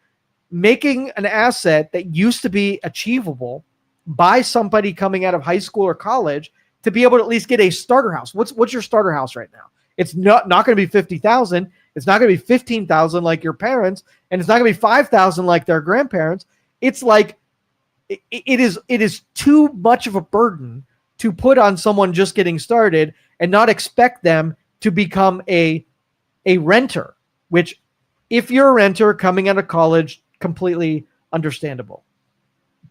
making an asset that used to be achievable by somebody coming out of high school or college to be able to at least get a starter house. What's your starter house right now? It's not going to be $50,000. It's not going to be $15,000 like your parents, and it's not going to be $5,000 like their grandparents. It's like it is too much of a burden to put on someone just getting started and not expect them to become a renter, which if you're a renter coming out of college, completely understandable.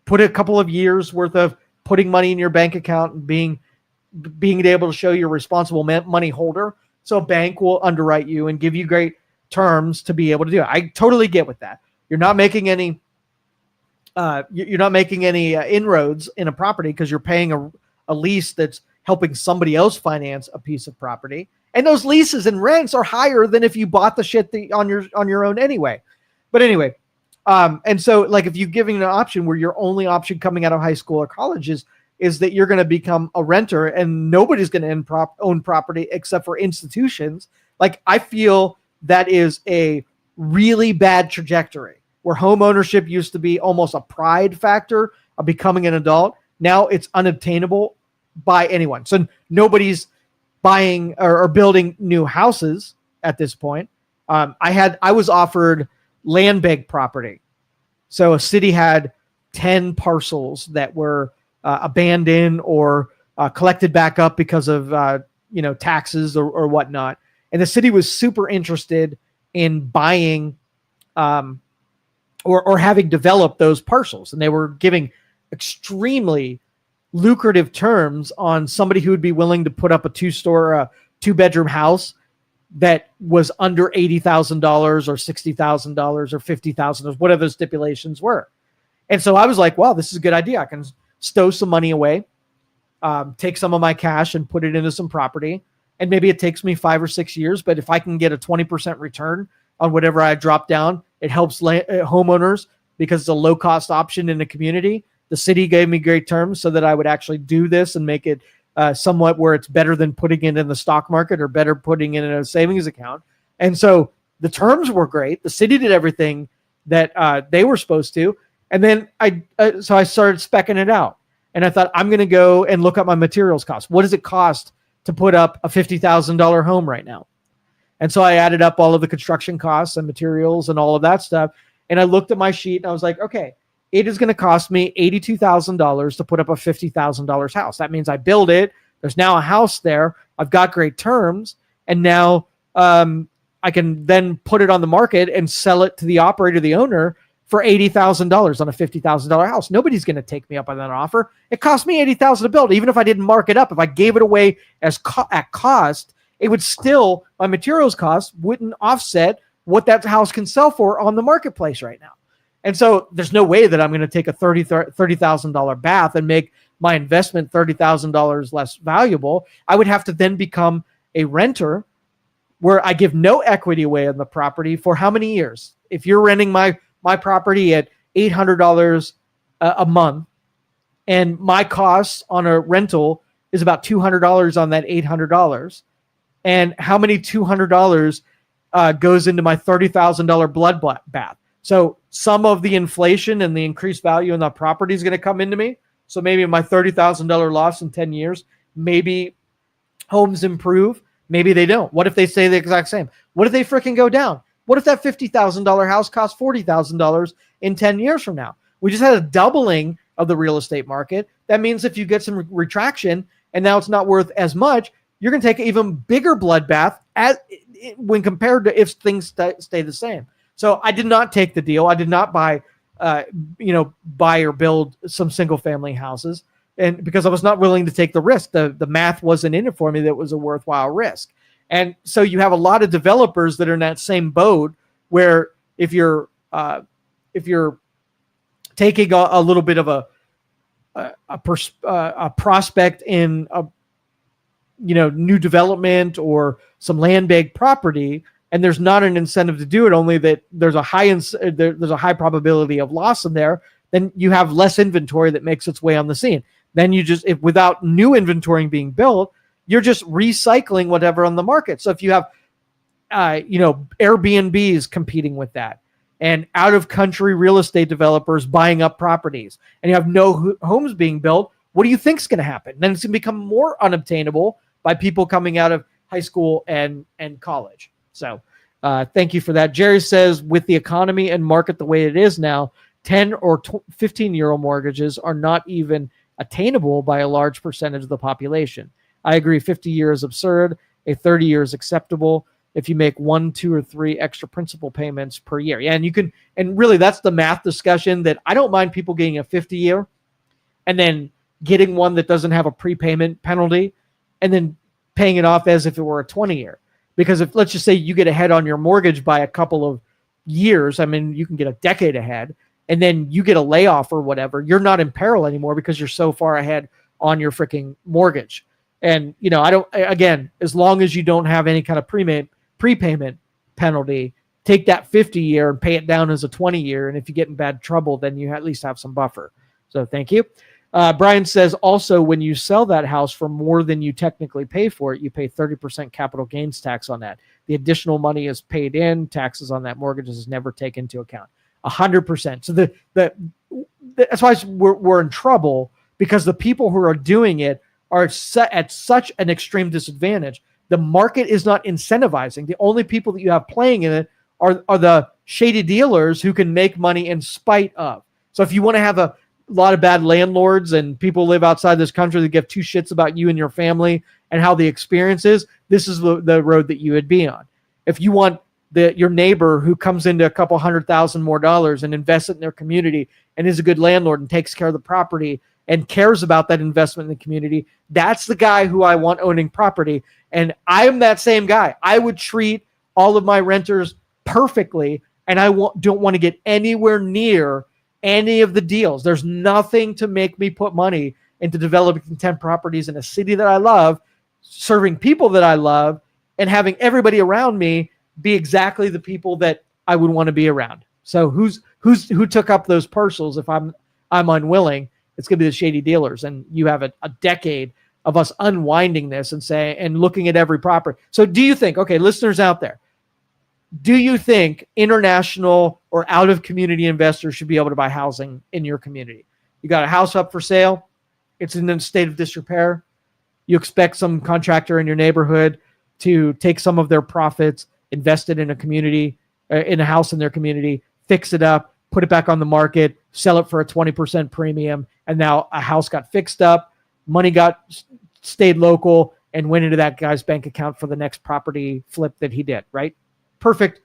Put a couple of years worth of putting money in your bank account and being able to show you're a responsible money holder. So a bank will underwrite you and give you great terms to be able to do it. I totally get with that. You're not making any inroads in a property because you're paying a lease that's helping somebody else finance a piece of property. And those leases and rents are higher than if you bought the shit on your own anyway. But anyway, and so like if you're giving an option where your only option coming out of high school or college is that you're going to become a renter and nobody's going to own property except for institutions, like I feel that is a really bad trajectory where home ownership used to be almost a pride factor of becoming an adult. Now it's unobtainable by anyone. So nobody's buying or building new houses at this point. I was offered land bank property. So a city had 10 parcels that were abandoned or collected back up because of taxes or whatnot. And the city was super interested in buying or having developed those parcels. And they were giving extremely lucrative terms on somebody who would be willing to put up a two-bedroom house that was under $80,000 or $60,000 or $50,000, whatever the stipulations were. And so I was like, wow, this is a good idea. I can stow some money away, take some of my cash and put it into some property. And maybe it takes me 5 or 6 years, but if I can get a 20% return on whatever I drop down, it helps homeowners because it's a low-cost option in the community. The city gave me great terms so that I would actually do this and make it somewhat where it's better than putting it in the stock market or better putting it in a savings account. And so the terms were great. The city did everything that they were supposed to. And then I started speccing it out. And I thought, I'm going to go and look up my materials cost. What does it cost to put up a $50,000 home right now? And so I added up all of the construction costs and materials and all of that stuff. And I looked at my sheet and I was like, okay, it is going to cost me $82,000 to put up a $50,000 house. That means I build it. There's now a house there. I've got great terms. And now I can then put it on the market and sell it to the operator, the owner, for $80,000 on a $50,000 house. Nobody's going to take me up on that offer. It cost me $80,000 to build. Even if I didn't mark it up, if I gave it away as at cost, it would still, my materials cost wouldn't offset what that house can sell for on the marketplace right now. And so there's no way that I'm going to take a $30,000 bath and make my investment $30,000 less valuable. I would have to then become a renter where I give no equity away on the property for how many years? If you're renting my property at $800 a month and my costs on a rental is about $200 on that $800, and how many $200 goes into my $30,000 blood bath? So some of the inflation and the increased value in the property is going to come into me. So maybe my $30,000 loss in 10 years, maybe homes improve, maybe they don't. What if they stay the exact same? What if they freaking go down? What if that $50,000 house costs $40,000 in 10 years from now? We just had a doubling of the real estate market. That means if you get some retraction and now it's not worth as much, you're going to take an even bigger bloodbath when compared to if things stay the same. So I did not take the deal. I did not buy or build some single family houses, and because I was not willing to take the risk. The math wasn't in it for me that was a worthwhile risk. And so you have a lot of developers that are in that same boat where if you're taking a little bit of a prospect in a new development or some land bank property, and there's not an incentive to do it, only that there's a high probability of loss in there, then you have less inventory that makes its way on the scene. Then without new inventory being built, you're just recycling whatever on the market. So if you have, Airbnbs competing with that, and out of country real estate developers buying up properties, and you have no homes being built, what do you think is going to happen? Then it's going to become more unobtainable by people coming out of high school and college. So thank you for that. Jerry says, with the economy and market the way it is now, 10 or 15-year-old mortgages are not even attainable by a large percentage of the population. I agree. 50 years is absurd. A 30 year is acceptable if you make 1, 2, or 3 extra principal payments per year. Yeah, and really that's the math discussion that I don't mind people getting a 50-year and then getting one that doesn't have a prepayment penalty and then paying it off as if it were a 20-year. Because if, let's just say, you get ahead on your mortgage by a couple of years, I mean, you can get a decade ahead, and then you get a layoff or whatever, you're not in peril anymore because you're so far ahead on your freaking mortgage. And, as long as you don't have any kind of prepayment penalty, take that 50-year and pay it down as a 20-year. And if you get in bad trouble, then you at least have some buffer. So thank you. Brian says, also, when you sell that house for more than you technically pay for it, you pay 30% capital gains tax on that. The additional money is paid in. Taxes on that mortgage is never taken into account. 100%. So that's why we're in trouble, because the people who are doing it are at such an extreme disadvantage. The market is not incentivizing. The only people that you have playing in it are the shady dealers who can make money in spite of. So if you want to have a lot of bad landlords and people live outside this country that give two shits about you and your family and how the experience is, this is the road that you would be on. If you want your neighbor who comes into a couple $100,000 more and invests it in their community and is a good landlord and takes care of the property and cares about that investment in the community, that's the guy who I want owning property. And I am that same guy. I would treat all of my renters perfectly, and I don't want to get anywhere near any of the deals. There's nothing to make me put money into developing 10 properties in a city that I love, serving people that I love, and having everybody around me be exactly the people that I would want to be around. So who took up those parcels? If I'm unwilling, it's going to be the shady dealers. And you have a decade of us unwinding this and looking at every property. So do you think, okay, listeners out there, do you think international or out of community investors should be able to buy housing in your community? You got a house up for sale. It's in a state of disrepair. You expect some contractor in your neighborhood to take some of their profits, invest it in a community, in a house in their community, fix it up, put it back on the market, sell it for a 20% premium. And now a house got fixed up, money stayed local and went into that guy's bank account for the next property flip that he did, right? Perfect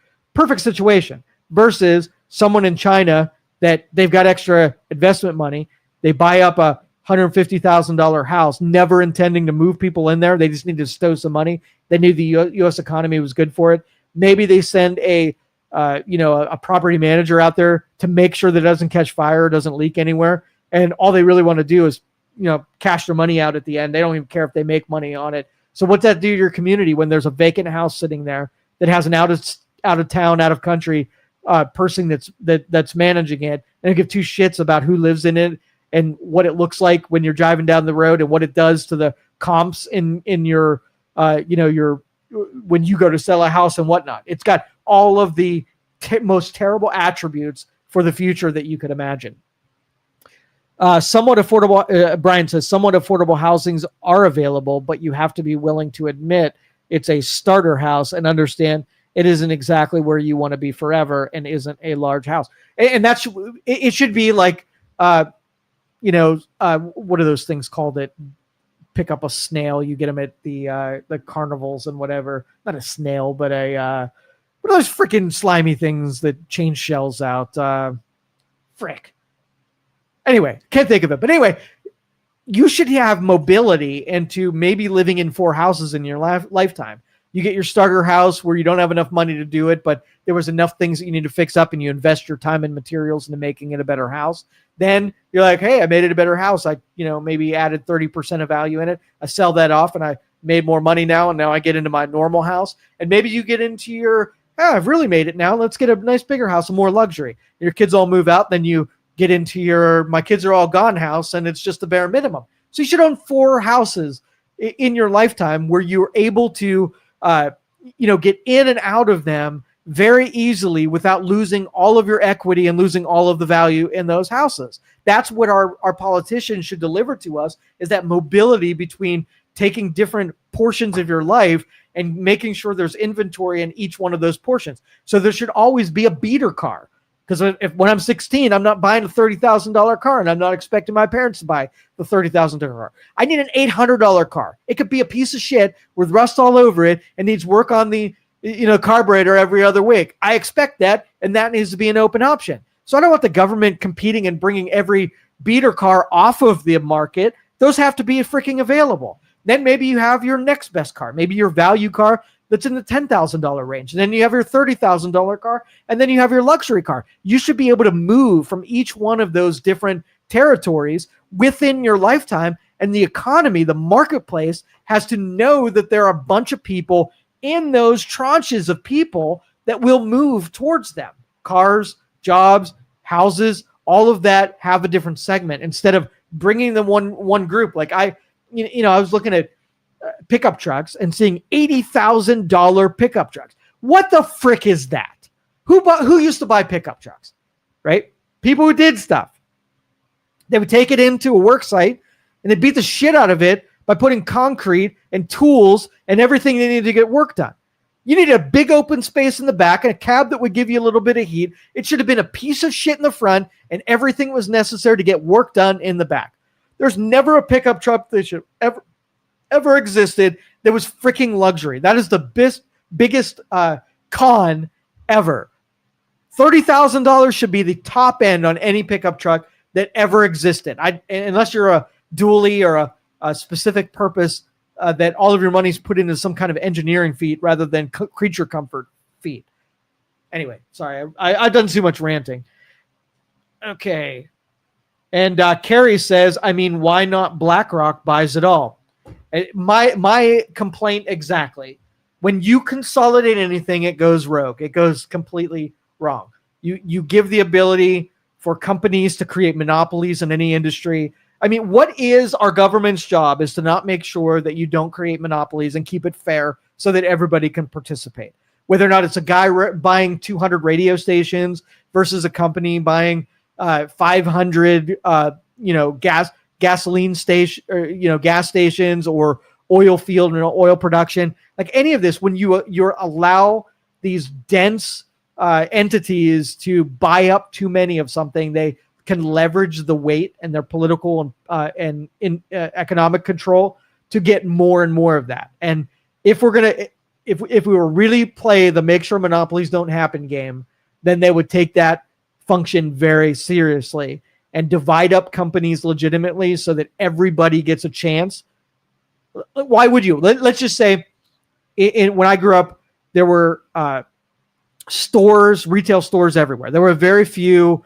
situation versus someone in China that they've got extra investment money. They buy up a $150,000 house, never intending to move people in there. They just need to stow some money. They knew the U.S. economy was good for it. Maybe they send a property manager out there to make sure that it doesn't catch fire, doesn't leak anywhere. And all they really want to do is, cash their money out at the end. They don't even care if they make money on it. So what's that do to your community when there's a vacant house sitting there that has an out of town, out of country person that's managing it, and they give two shits about who lives in it and what it looks like when you're driving down the road and what it does to the comps in your when you go to sell a house and whatnot. It's got all of the most terrible attributes for the future that you could imagine. Somewhat affordable, Brian says, somewhat affordable housings are available, but you have to be willing to admit it's a starter house and understand it isn't exactly where you want to be forever and isn't a large house. And that's, it should be like, what are those things called that pick up a snail? You get them at the carnivals and whatever. Not a snail, but what are those freaking slimy things that change shells out? Frick. Anyway, can't think of it. But anyway, you should have mobility into maybe living in 4 houses in your lifetime. You get your starter house where you don't have enough money to do it, but there was enough things that you need to fix up and you invest your time and materials into making it a better house. Then you're like, hey, I made it a better house. I, maybe added 30% of value in it. I sell that off and I made more money now. And now I get into my normal house. And maybe you get into your, I've really made it now. Let's get a nice bigger house and more luxury. Your kids all move out. Then you get into your my kids are all gone house and it's just the bare minimum. So you should own 4 houses in your lifetime where you're able to get in and out of them very easily without losing all of your equity and losing all of the value in those houses. That's what our politicians should deliver to us, is that mobility between taking different portions of your life and making sure there's inventory in each one of those portions. So there should always be a beater car. Because when I'm 16, I'm not buying a $30,000 car, and I'm not expecting my parents to buy the $30,000 car. I need an $800 car. It could be a piece of shit with rust all over it and needs work on the carburetor every other week. I expect that, and that needs to be an open option. So I don't want the government competing and bringing every beater car off of the market. Those have to be freaking available. Then maybe you have your next best car, maybe your value car that's in the $10,000 range. And then you have your $30,000 car, and then you have your luxury car. You should be able to move from each one of those different territories within your lifetime. And the economy, the marketplace, has to know that there are a bunch of people in those tranches of people that will move towards them. Cars, jobs, houses, all of that have a different segment instead of bringing them one group. Like I was looking at pickup trucks and seeing $80,000 pickup trucks. What the frick is that? Who used to buy pickup trucks, right? People who did stuff. They would take it into a work site and they beat the shit out of it by putting concrete and tools and everything they needed to get work done. You need a big open space in the back and a cab that would give you a little bit of heat. It should have been a piece of shit in the front and everything was necessary to get work done in the back. There's never a pickup truck that should ever existed that was freaking luxury. That is the biggest con ever. $30,000 should be the top end on any pickup truck that ever existed. Unless you're a dually or a specific purpose that all of your money's put into some kind of engineering feat rather than creature comfort feat. Anyway, sorry, I've done too much ranting. Okay. And Carrie says, why not BlackRock buys it all? My complaint exactly. When you consolidate anything, it goes rogue. It goes completely wrong. You give the ability for companies to create monopolies in any industry. What is our government's job is to not make sure that you don't create monopolies and keep it fair so that everybody can participate. Whether or not it's a guy buying 200 radio stations versus a company buying 500 gasoline station, or, gas stations or oil field and oil production, like any of this, when you allow these dense entities to buy up too many of something, they can leverage the weight and their political and economic control to get more and more of that. And if we were really play the make sure monopolies don't happen game, then they would take that function very seriously and divide up companies legitimately so that everybody gets a chance. Why would you? Let's just say when I grew up, there were retail stores everywhere. There were very few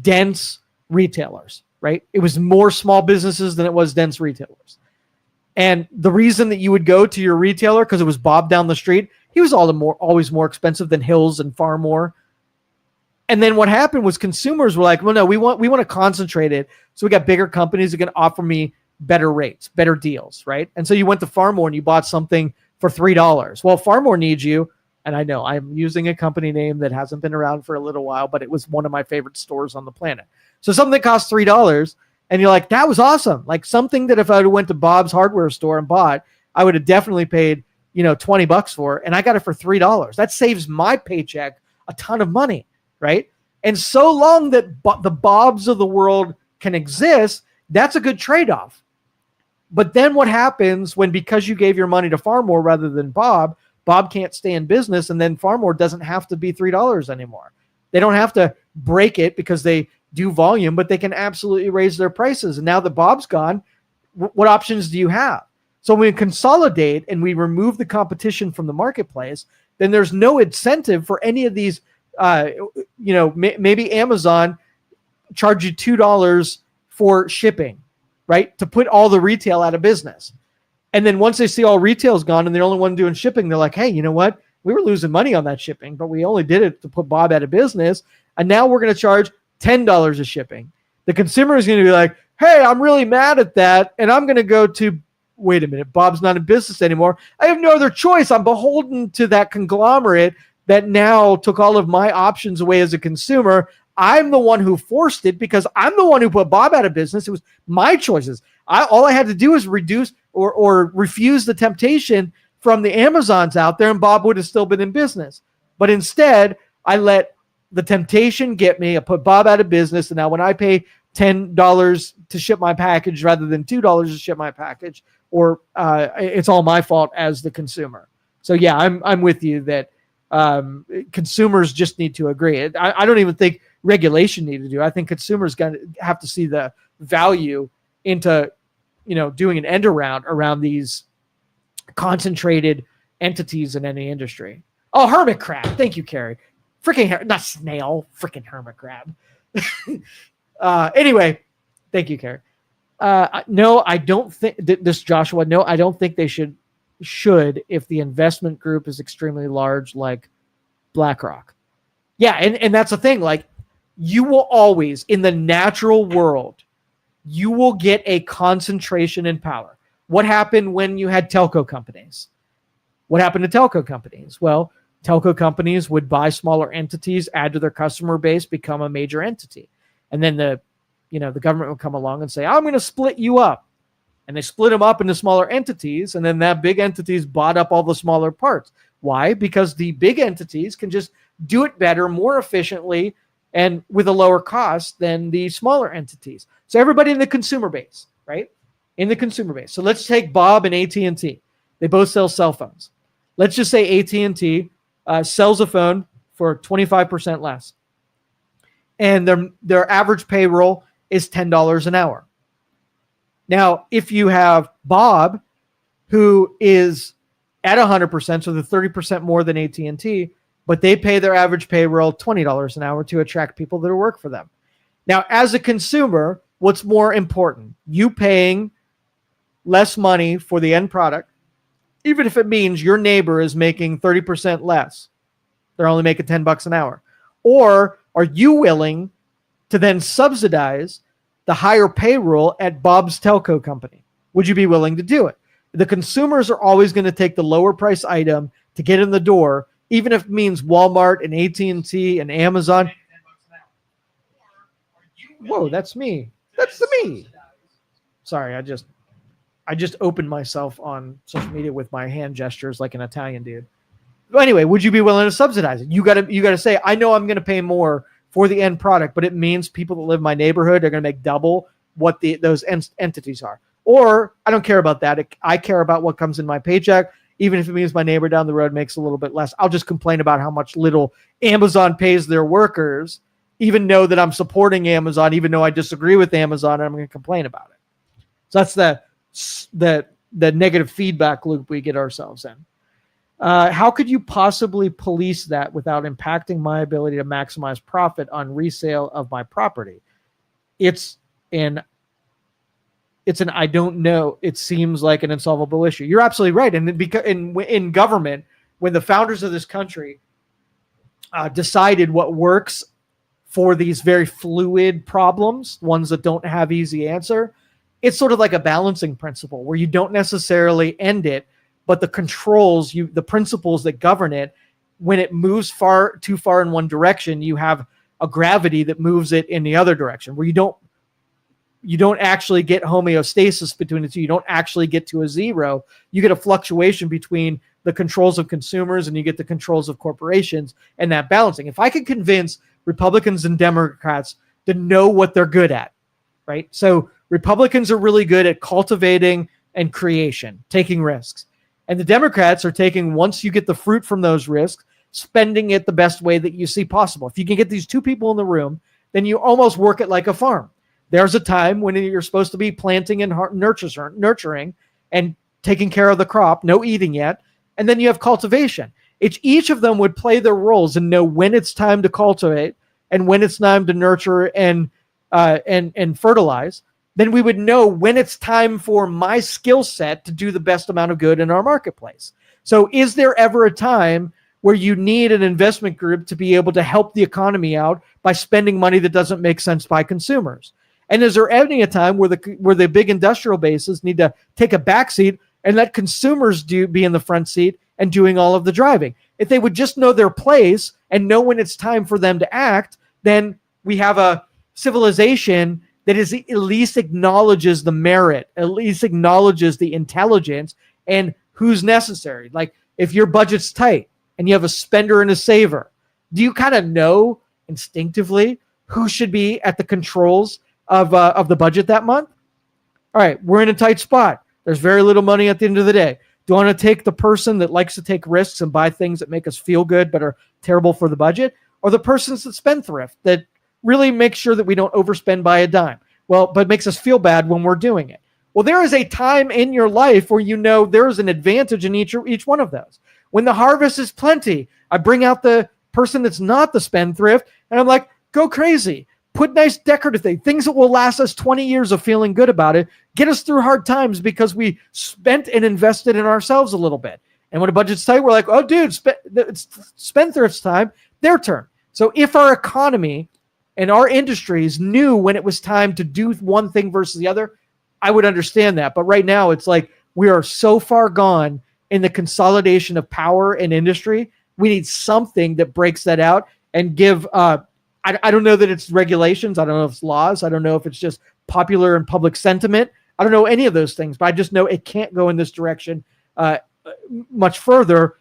dense retailers, right? It was more small businesses than it was dense retailers. And the reason that you would go to your retailer, because it was Bob down the street, he was always more expensive than Hills and Farmore. And then what happened was consumers were like, well, no, we want to concentrate it. So we got bigger companies that can offer me better rates, better deals, right? And so you went to Farmore and you bought something for $3. Well, Farmore needs you. And I know I'm using a company name that hasn't been around for a little while, but it was one of my favorite stores on the planet. So something that costs $3, and you're like, that was awesome. Like something that if I went to Bob's hardware store and bought, I would have definitely paid, $20 for, and I got it for $3. That saves my paycheck a ton of money, right? And so long that the Bobs of the world can exist, that's a good trade-off. But then what happens when, because you gave your money to Farmore rather than Bob can't stay in business, and then Farmore doesn't have to be $3 anymore. They don't have to break it because they do volume, but they can absolutely raise their prices. And now that Bob's gone, what options do you have? So when we consolidate and we remove the competition from the marketplace, then there's no incentive for any of these. Maybe Amazon charge you $2 for shipping, right? To put all the retail out of business. And then once they see all retail's gone and they're the only one doing shipping, they're like, hey, you know what? We were losing money on that shipping, but we only did it to put Bob out of business. And now we're going to charge $10 of shipping. The consumer is going to be like, hey, I'm really mad at that. And I'm going to go to, wait a minute, Bob's not in business anymore. I have no other choice. I'm beholden to that conglomerate that now took all of my options away as a consumer. I'm the one who forced it because I'm the one who put Bob out of business. It was my choices. All I had to do was reduce or refuse the temptation from the Amazons out there, and Bob would have still been in business. But instead, I let the temptation get me. I put Bob out of business, and now when I pay $10 to ship my package rather than $2 to ship my package, or it's all my fault as the consumer. So yeah, I'm with you that consumers just need to agree. I don't even think regulation need to do. I think consumers have to see the value into doing an end around these concentrated entities in any industry. Oh, hermit crab. Thank you, Carrie. Freaking not snail. Freaking hermit crab. Anyway, thank you, Carrie. No, I don't think this, Joshua. No, I don't think they should if the investment group is extremely large, like BlackRock. Yeah, and that's the thing. Like, you will always, in the natural world, you will get a concentration in power. What happened when you had telco companies? What happened to telco companies? Well, telco companies would buy smaller entities, add to their customer base, become a major entity. And then the government would come along and say, I'm going to split you up. And they split them up into smaller entities. And then that big entities bought up all the smaller parts. Why? Because the big entities can just do it better, more efficiently, and with a lower cost than the smaller entities. So everybody in the consumer base, right? In the consumer base. So let's take Bob and AT&T. They both sell cell phones. Let's just say AT&T sells a phone for 25% less. And their average payroll is $10 an hour. Now, if you have Bob, who is at 100%, so they're 30% more than AT&T, but they pay their average payroll $20 an hour to attract people that work for them. Now, as a consumer, what's more important? You paying less money for the end product, even if it means your neighbor is making 30% less. They're only making $10 an hour. Or are you willing to then subsidize the higher payroll at Bob's telco company? Would you be willing to do it? The consumers are always going to take the lower price item to get in the door, even if it means Walmart and AT&T and Amazon. Whoa, that's me. That's me. Sorry, I just opened myself on social media with my hand gestures like an Italian dude. But anyway, would you be willing to subsidize it? You got to say, I know I'm going to pay more for the end product, but it means people that live in my neighborhood are going to make double what those entities are. Or I don't care about that. I care about what comes in my paycheck. Even if it means my neighbor down the road makes a little bit less, I'll just complain about how much little Amazon pays their workers, even know that I'm supporting Amazon, even though I disagree with Amazon, and I'm going to complain about it. So that's the negative feedback loop we get ourselves in. How could you possibly police that without impacting my ability to maximize profit on resale of my property? It's an I don't know. It seems like an insolvable issue. You're absolutely right. And because in government, when the founders of this country decided what works for these very fluid problems, ones that don't have easy answer, it's sort of like a balancing principle where you don't necessarily end it, but the controls, the principles that govern it when it moves too far in one direction, you have a gravity that moves it in the other direction, where you don't actually get homeostasis between the two. You don't actually get to a zero. You get a fluctuation between the controls of consumers and you get the controls of corporations, and that balancing. If I could convince Republicans and Democrats to know what they're good at, right? So Republicans are really good at cultivating and creation, taking risks. And the Democrats are taking, once you get the fruit from those risks, spending it the best way that you see possible. If you can get these two people in the room, then you almost work it like a farm. There's a time when you're supposed to be planting and nurturing and taking care of the crop, no eating yet. And then you have cultivation. Each of them would play their roles and know when it's time to cultivate and when it's time to nurture and fertilize. Then we would know when it's time for my skill set to do the best amount of good in our marketplace. So is there ever a time where you need an investment group to be able to help the economy out by spending money that doesn't make sense by consumers? And is there any a time where the big industrial bases need to take a backseat and let consumers be in the front seat and doing all of the driving? If they would just know their place and know when it's time for them to act, then we have a civilization that at least acknowledges the merit, at least acknowledges the intelligence and who's necessary. Like if your budget's tight and you have a spender and a saver, do you kind of know instinctively who should be at the controls of the budget that month? All right, we're in a tight spot. There's very little money at the end of the day. Do you want to take the person that likes to take risks and buy things that make us feel good but are terrible for the budget, or the person's that spendthrift that really makes sure that we don't overspend by a dime, but makes us feel bad when we're doing it? Well, there is a time in your life where you know there is an advantage in each one of those. When the harvest is plenty, I bring out the person that's not the spendthrift, and I'm like, go crazy. Put nice decorative things that will last us 20 years of feeling good about it, get us through hard times because we spent and invested in ourselves a little bit. And when a budget's tight, we're like, oh, dude, it's spendthrift's time, their turn. So if our economy and our industries knew when it was time to do one thing versus the other, I would understand that. But right now, it's like we are so far gone in the consolidation of power and industry. We need something that breaks that out and give I don't know that it's regulations. I don't know if it's laws. I don't know if it's just popular and public sentiment. I don't know any of those things, but I just know it can't go in this direction much further.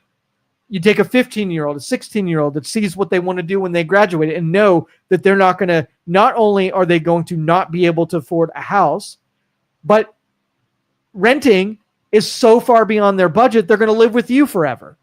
You take a 15-year-old, a 16-year-old that sees what they want to do when they graduate and know that they're not only are they going to not be able to afford a house, but renting is so far beyond their budget, they're going to live with you forever.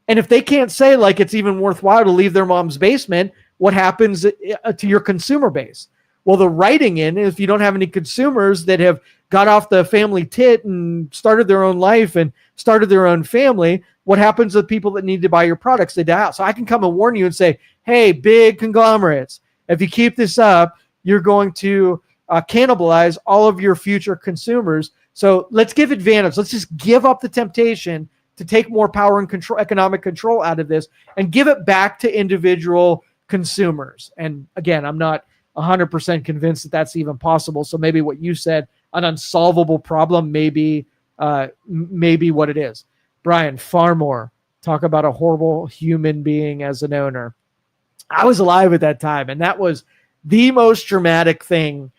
And if they can't say like it's even worthwhile to leave their mom's basement, what happens to your consumer base? Well, the writing in, if you don't have any consumers that have got off the family tit and started their own life and started their own family, what happens to the people that need to buy your products? They die out. So I can come and warn you and say, hey, big conglomerates, if you keep this up, you're going to cannibalize all of your future consumers. So let's give advantage. Let's just give up the temptation to take more power and control, economic control out of this, and give it back to individual consumers. And again, I'm not 100% convinced that that's even possible. So maybe what you said, an unsolvable problem, maybe what it is. Brian, far more. Talk about a horrible human being as an owner. I was alive at that time, and that was the most dramatic thing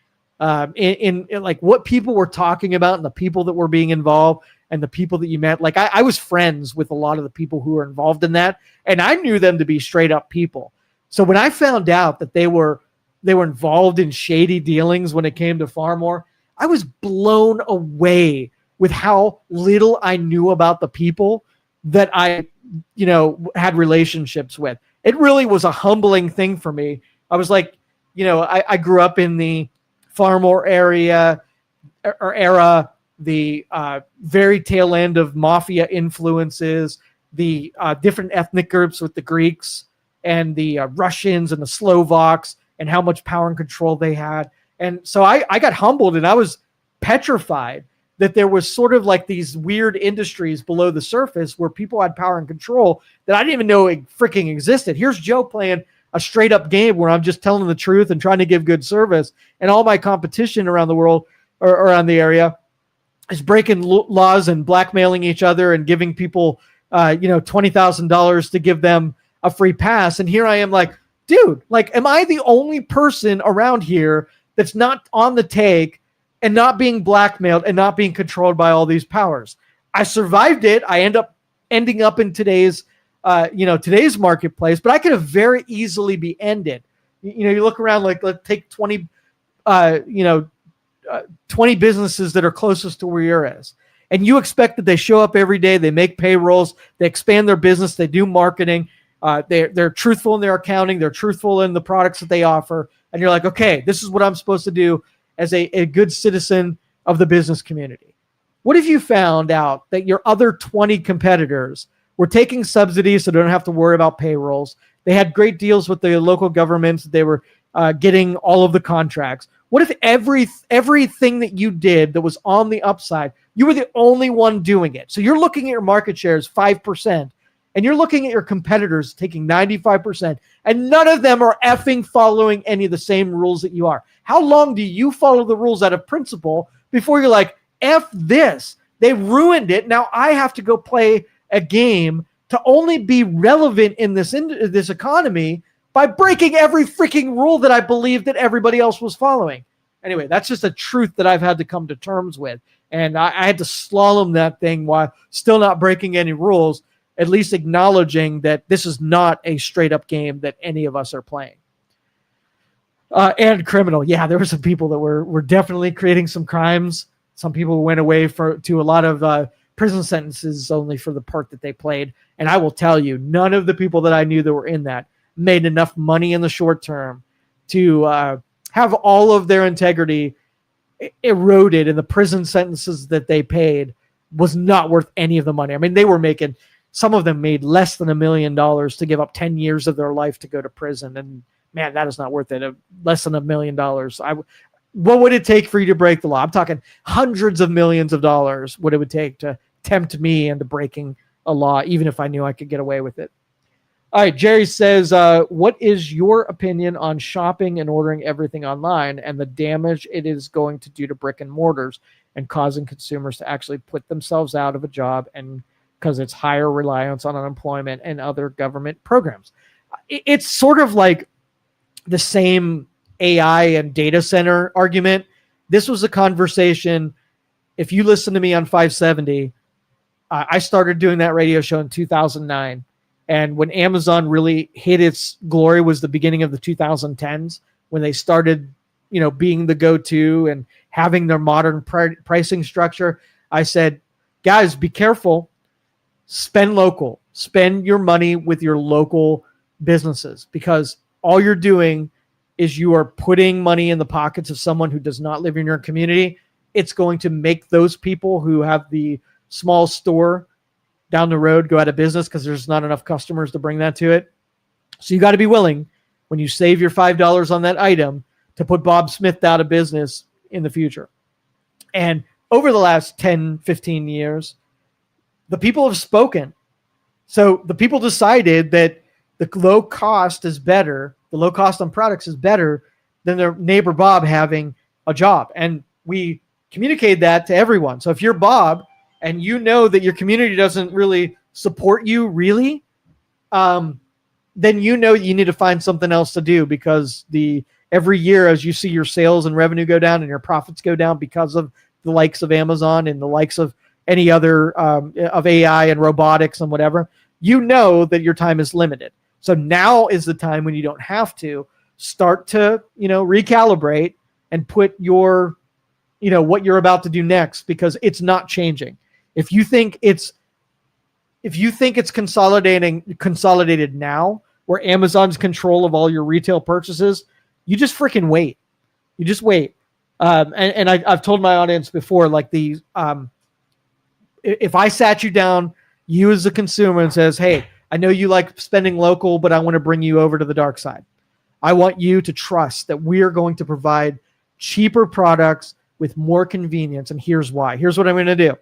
in like what people were talking about and the people that were being involved and the people that you met. Like I was friends with a lot of the people who were involved in that, and I knew them to be straight up people. So when I found out that they were involved in shady dealings when it came to Farmore, I was blown away with how little I knew about the people that I, had relationships with. It really was a humbling thing for me. I was like, I grew up in the Farmore era, the very tail end of mafia influences, the different ethnic groups with the Greeks and the Russians and the Slovaks, and how much power and control they had. And so I got humbled, and I was petrified that there was sort of like these weird industries below the surface where people had power and control that I didn't even know it freaking existed. Here's Joe playing a straight up game where I'm just telling the truth and trying to give good service, and all my competition around the world or around the area is breaking laws and blackmailing each other and giving people $20,000 to give them a free pass. And here I am like, dude, like, am I the only person around here that's not on the take and not being blackmailed and not being controlled by all these powers? I survived it. I ending up in today's marketplace, but I could have very easily be ended. You look around, like, let's take 20 businesses that are closest to where you're at. And you expect that they show up every day, they make payrolls, they expand their business, they do marketing, they're truthful in their accounting, they're truthful in the products that they offer. And you're like, okay, this is what I'm supposed to do as a good citizen of the business community. What if you found out that your other 20 competitors were taking subsidies so they don't have to worry about payrolls? They had great deals with the local governments. They were getting all of the contracts. What if everything that you did that was on the upside, you were the only one doing it? So you're looking at your market shares 5%, and you're looking at your competitors taking 95%, and none of them are effing following any of the same rules that you are. How long do you follow the rules out of principle before you're like, F this? They ruined it. Now I have to go play a game to only be relevant in this economy by breaking every freaking rule that I believed that everybody else was following. Anyway, that's just a truth that I've had to come to terms with. And I had to slalom that thing while still not breaking any rules, at least acknowledging that this is not a straight up game that any of us are playing. And criminal. Yeah, there were some people that were definitely creating some crimes. Some people went away to a lot of prison sentences only for the part that they played. And I will tell you, none of the people that I knew that were in that made enough money in the short term to have all of their integrity eroded, and the prison sentences that they paid was not worth any of the money. I mean, some of them made less than $1 million to give up 10 years of their life to go to prison. And man, that is not worth it. Less than $1 million. What would it take for you to break the law? I'm talking hundreds of millions of dollars what it would take to tempt me into breaking a law, even if I knew I could get away with it. All right, Jerry says, what is your opinion on shopping and ordering everything online and the damage it is going to do to brick and mortars and causing consumers to actually put themselves out of a job, and because it's higher reliance on unemployment and other government programs? It's sort of like the same AI and data center argument. This was a conversation. If you listen to me on 570, I started doing that radio show in 2009. And when Amazon really hit its glory was the beginning of the 2010s, when they started, being the go-to and having their modern pricing structure. I said, guys, be careful. Spend local. Spend your money with your local businesses, because all you're doing is you are putting money in the pockets of someone who does not live in your community. It's going to make those people who have the small store down the road go out of business because there's not enough customers to bring that to it. So you got to be willing, when you save your $5 on that item, to put Bob Smith out of business in the future. And over the last 10, 15 years, the people have spoken. So the people decided that the low cost is better. The low cost on products is better than their neighbor Bob having a job. And we communicated that to everyone. So if you're Bob and you know that your community doesn't really support you, really, then you need to find something else to do, because every year as you see your sales and revenue go down and your profits go down because of the likes of Amazon and the likes of any other of AI and robotics and whatever, that your time is limited. So now is the time when you don't have to start to, recalibrate and put your, what you're about to do next, because it's not changing. If you think it's consolidated now, where Amazon's control of all your retail purchases, you just freaking wait. You just wait. And I've told my audience before, like if I sat you down, you as a consumer, and says, hey, I know you like spending local, but I want to bring you over to the dark side. I want you to trust that we are going to provide cheaper products with more convenience. And here's why. Here's what I'm going to do.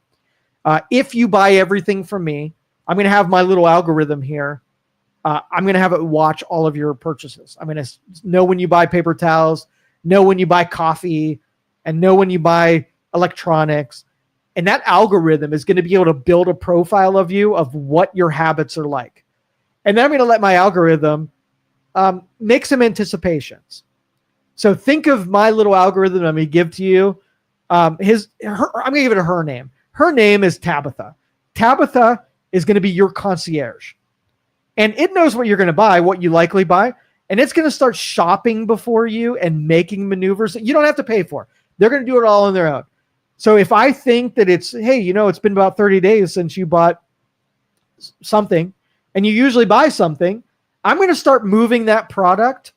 If you buy everything from me, I'm going to have my little algorithm here. I'm going to have it watch all of your purchases. I'm going to know when you buy paper towels, know when you buy coffee, and know when you buy electronics. And that algorithm is going to be able to build a profile of you of what your habits are like. And then I'm going to let my algorithm make some anticipations. So think of my little algorithm I'm going to give to you. I'm going to give it her name. Her name is Tabitha. Tabitha is going to be your concierge. And it knows what you're going to buy, what you likely buy. And it's going to start shopping before you and making maneuvers that you don't have to pay for. They're going to do it all on their own. So if I think that it's, hey, it's been about 30 days since you bought something and you usually buy something, I'm going to start moving that product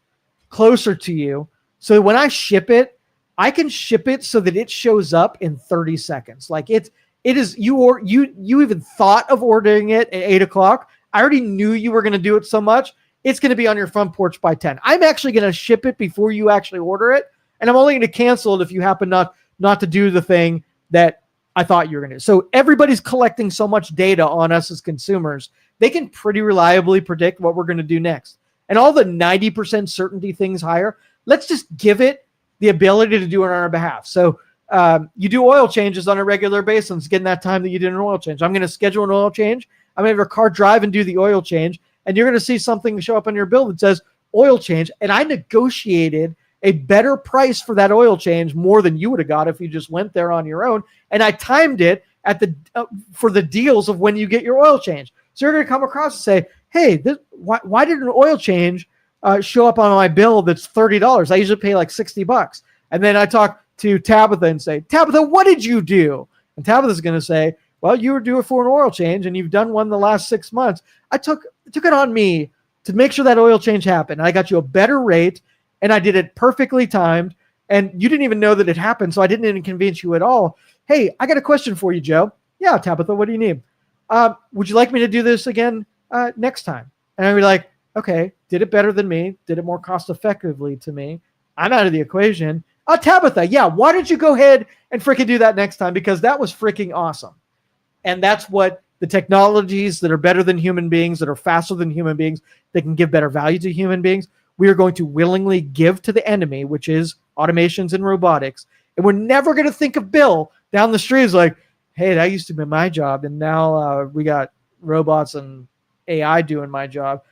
closer to you. So when I ship it, I can ship it so that it shows up in 30 seconds. Like it is, you even thought of ordering it at 8:00. I already knew you were going to do it so much. It's going to be on your front porch by 10. I'm actually going to ship it before you actually order it. And I'm only going to cancel it if you happen not to do the thing that I thought you were going to do. So everybody's collecting so much data on us as consumers. They can pretty reliably predict what we're going to do next. And all the 90% certainty things higher, let's just give it the ability to do it on our behalf. So you do oil changes on a regular basis. Getting that time that you did an oil change. I'm going to schedule an oil change. I'm going to have your car drive and do the oil change. And you're going to see something show up on your bill that says oil change. And I negotiated a better price for that oil change, more than you would have got if you just went there on your own. And I timed it at for the deals of when you get your oil change. So you're going to come across and say, hey, why did an oil change show up on my bill that's $30? I usually pay like $60. And then I talk to Tabitha and say, Tabitha, what did you do? And Tabitha's going to say, well, you were due for an oil change and you've done one the last 6 months. I took it on me to make sure that oil change happened. And I got you a better rate and I did it perfectly timed. And you didn't even know that it happened. So I didn't inconvenience you at all. Hey, I got a question for you, Joe. Yeah, Tabitha, what do you need? Would you like me to do this again next time? And I'd be like, okay, did it better than me? Did it more cost effectively to me? I'm out of the equation. Tabitha, yeah, why don't you go ahead and freaking do that next time? Because that was freaking awesome. And that's what the technologies that are better than human beings, that are faster than human beings, that can give better value to human beings, we are going to willingly give to the enemy, which is automations and robotics. And we're never going to think of Bill down the street as like, hey, that used to be my job. And now we got robots and AI doing my job.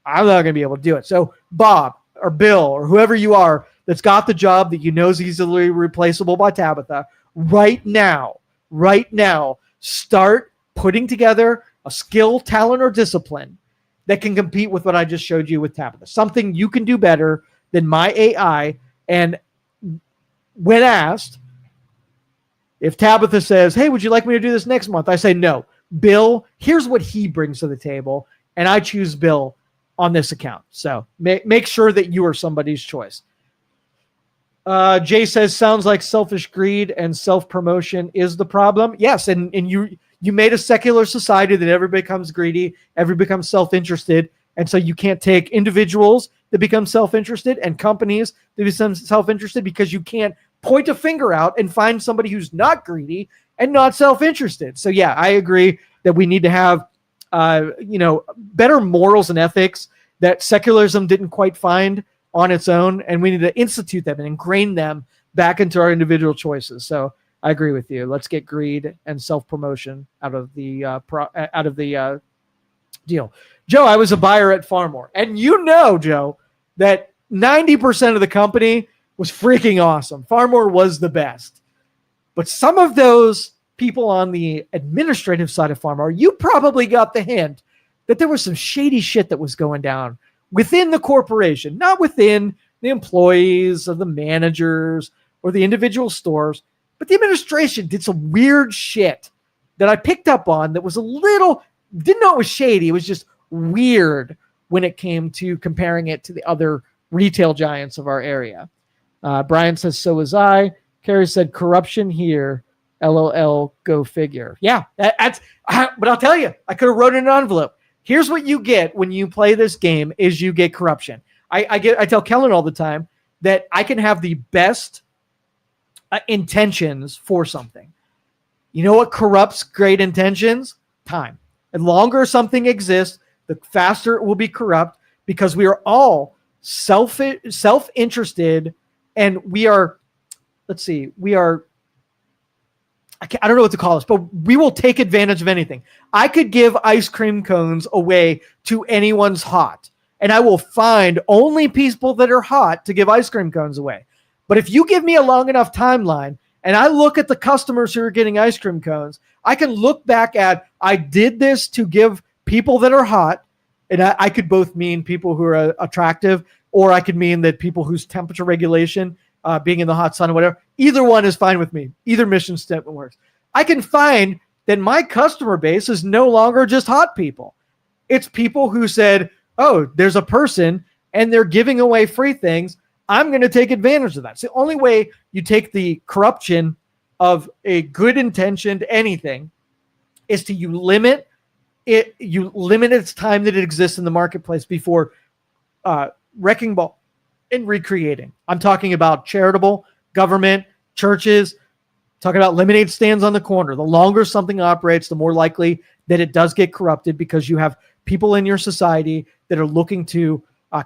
I'm not going to be able to do it. So Bob or Bill or whoever you are that's got the job that you know is easily replaceable by Tabitha, right now, start putting together a skill, talent, or discipline that can compete with what I just showed you with Tabitha. Something you can do better than my AI. And when asked, if Tabitha says, hey, would you like me to do this next month? I say, no. Bill, here's what he brings to the table. And I choose Bill on this account. So make sure that you are somebody's choice. Jay says, sounds like selfish greed and self-promotion is the problem. Yes, and you made a secular society that everybody becomes greedy, everybody becomes self-interested, and so you can't take individuals that become self-interested and companies that become self-interested because you can't point a finger out and find somebody who's not greedy and not self-interested. So yeah, I agree that we need to have better morals and ethics that secularism didn't quite find on its own, and we need to institute them and ingrain them back into our individual choices. So I agree with you. Let's get greed and self-promotion out of the deal. Joe, I was a buyer at Farmore, and Joe, that 90% of the company was freaking awesome. Farmore was the best, but some of those people on the administrative side of Farmore, you probably got the hint that there was some shady shit that was going down within the corporation, not within the employees or the managers or the individual stores, but the administration did some weird shit that I picked up on that was didn't know it was shady. It was just weird when it came to comparing it to the other retail giants of our area. Brian says, so was I. Carrie said, corruption here. LOL, go figure. Yeah, but I'll tell you, I could have wrote in an envelope. Here's what you get when you play this game is you get corruption. I tell Kelin all the time that I can have the best intentions for something. You know what corrupts great intentions? Time. The longer something exists, the faster it will be corrupt because we are all self-interested and we are I don't know what to call this, but we will take advantage of anything. I could give ice cream cones away to anyone's hot, and I will find only people that are hot to give ice cream cones away. But if you give me a long enough timeline and I look at the customers who are getting ice cream cones, I can look back at, I did this to give people that are hot, and I could both mean people who are attractive, or I could mean that people whose temperature regulation, being in the hot sun or whatever, either one is fine with me. Either mission statement works. I can find that my customer base is no longer just hot people. It's people who said, oh, there's a person and they're giving away free things. I'm going to take advantage of that. It's the only way you take the corruption of a good intentioned anything is to you limit its time that it exists in the marketplace before wrecking ball and recreating. I'm talking about charitable, government, churches, talking about lemonade stands on the corner. The longer something operates, the more likely that it does get corrupted, because you have people in your society that are looking to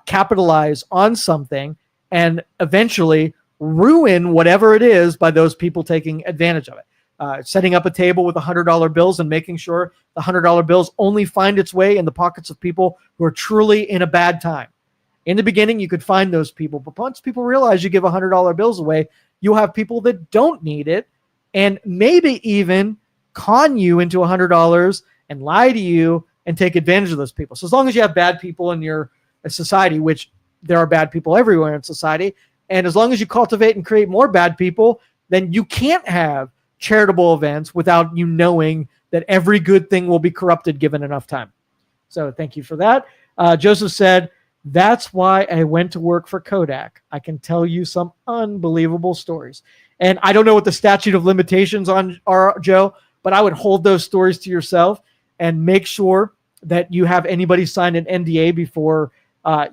capitalize on something and eventually ruin whatever it is by those people taking advantage of it. Setting up a table with $100 bills and making sure the $100 bills only find its way in the pockets of people who are truly in a bad time. In the beginning, you could find those people, but once people realize you give $100 bills away, you'll have people that don't need it and maybe even con you into $100 and lie to you and take advantage of those people. So as long as you have bad people in your society, which there are bad people everywhere in society, and as long as you cultivate and create more bad people, then you can't have charitable events without you knowing that every good thing will be corrupted given enough time. So thank you for that. Joseph said, that's why I went to work for Kodak. I can tell you some unbelievable stories. And I don't know what the statute of limitations are, Joe, but I would hold those stories to yourself and make sure that you have anybody sign an NDA before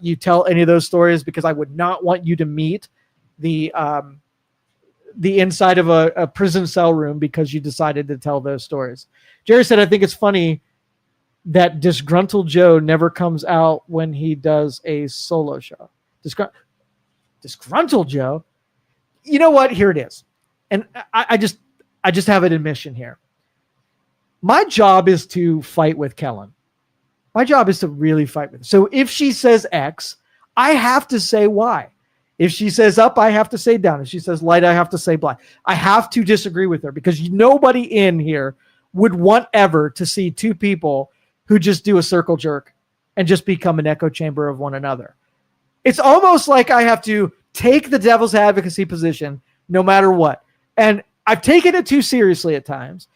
you tell any of those stories, because I would not want you to meet the inside of a prison cell room because you decided to tell those stories. Jerry said, I think it's funny that Disgruntled Joe never comes out when he does a solo show. Disgruntled Joe? You know what? Here it is. And I just have an admission here. My job is to fight with Kelin. My job is to really fight with her. So if she says X, I have to say Y. If she says up, I have to say down. If she says light, I have to say black. I have to disagree with her, because nobody in here would want ever to see two people who just do a circle jerk and just become an echo chamber of one another. It's almost like I have to take the devil's advocacy position no matter what. And I've taken it too seriously at times.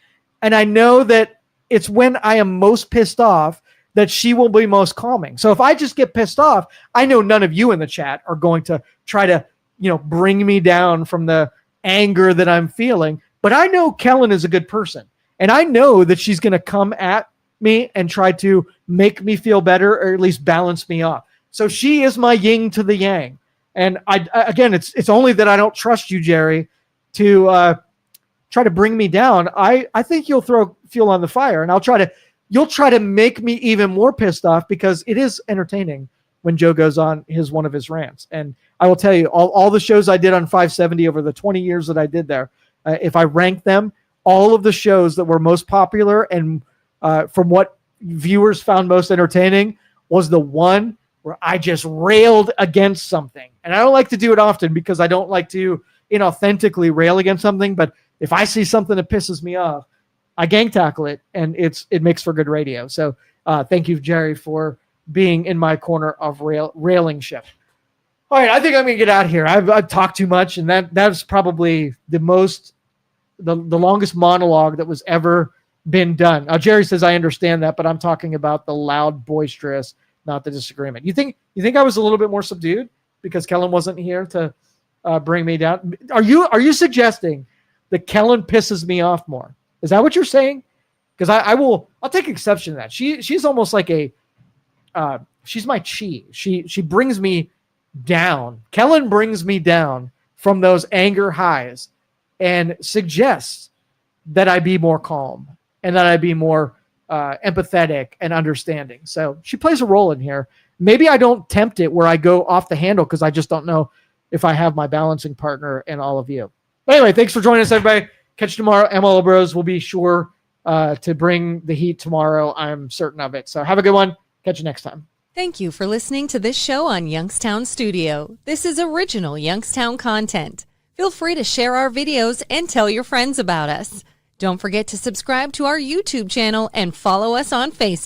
And I know that it's when I am most pissed off that she will be most calming. So if I just get pissed off, I know none of you in the chat are going to try to, bring me down from the anger that I'm feeling. But I know Kelin is a good person. And I know that she's going to come at me and try to make me feel better, or at least balance me off. So she is my yin to the yang. And again, it's only that I don't trust you, Jerry, to try to bring me down. I think you'll throw fuel on the fire, and you'll try to make me even more pissed off, because it is entertaining when Joe goes on one of his rants. And I will tell you, all the shows I did on 570 over the 20 years that I did there, if I rank them, all of the shows that were most popular and from what viewers found most entertaining was the one where I just railed against something. And I don't like to do it often, because I don't like to inauthentically rail against something. But if I see something that pisses me off, I gang tackle it, and it makes for good radio. So thank you, Jerry, for being in my corner of railing ship. All right, I think I'm going to get out of here. I've talked too much, and that's probably the longest monologue that was ever been done. Jerry says, I understand that, but I'm talking about the loud, boisterous, not the disagreement. You think I was a little bit more subdued because Kelin wasn't here to bring me down? Are you suggesting that Kelin pisses me off more? Is that what you're saying? Because I'll take exception to that. She's almost like she's my chi. She brings me down. Kelin brings me down from those anger highs and suggests that I be more calm and that I be more empathetic and understanding. So she plays a role in here. Maybe I don't tempt it where I go off the handle, because I just don't know if I have my balancing partner and all of you. But anyway, thanks for joining us, everybody. catch you tomorrow. MLO Bros will be sure to bring the heat tomorrow. I'm certain of it. So have a good one. Catch you next time. Thank you for listening to this show on Youngstown Studio. This is original Youngstown content. Feel free to share our videos and tell your friends about us. Don't forget to subscribe to our YouTube channel and follow us on Facebook.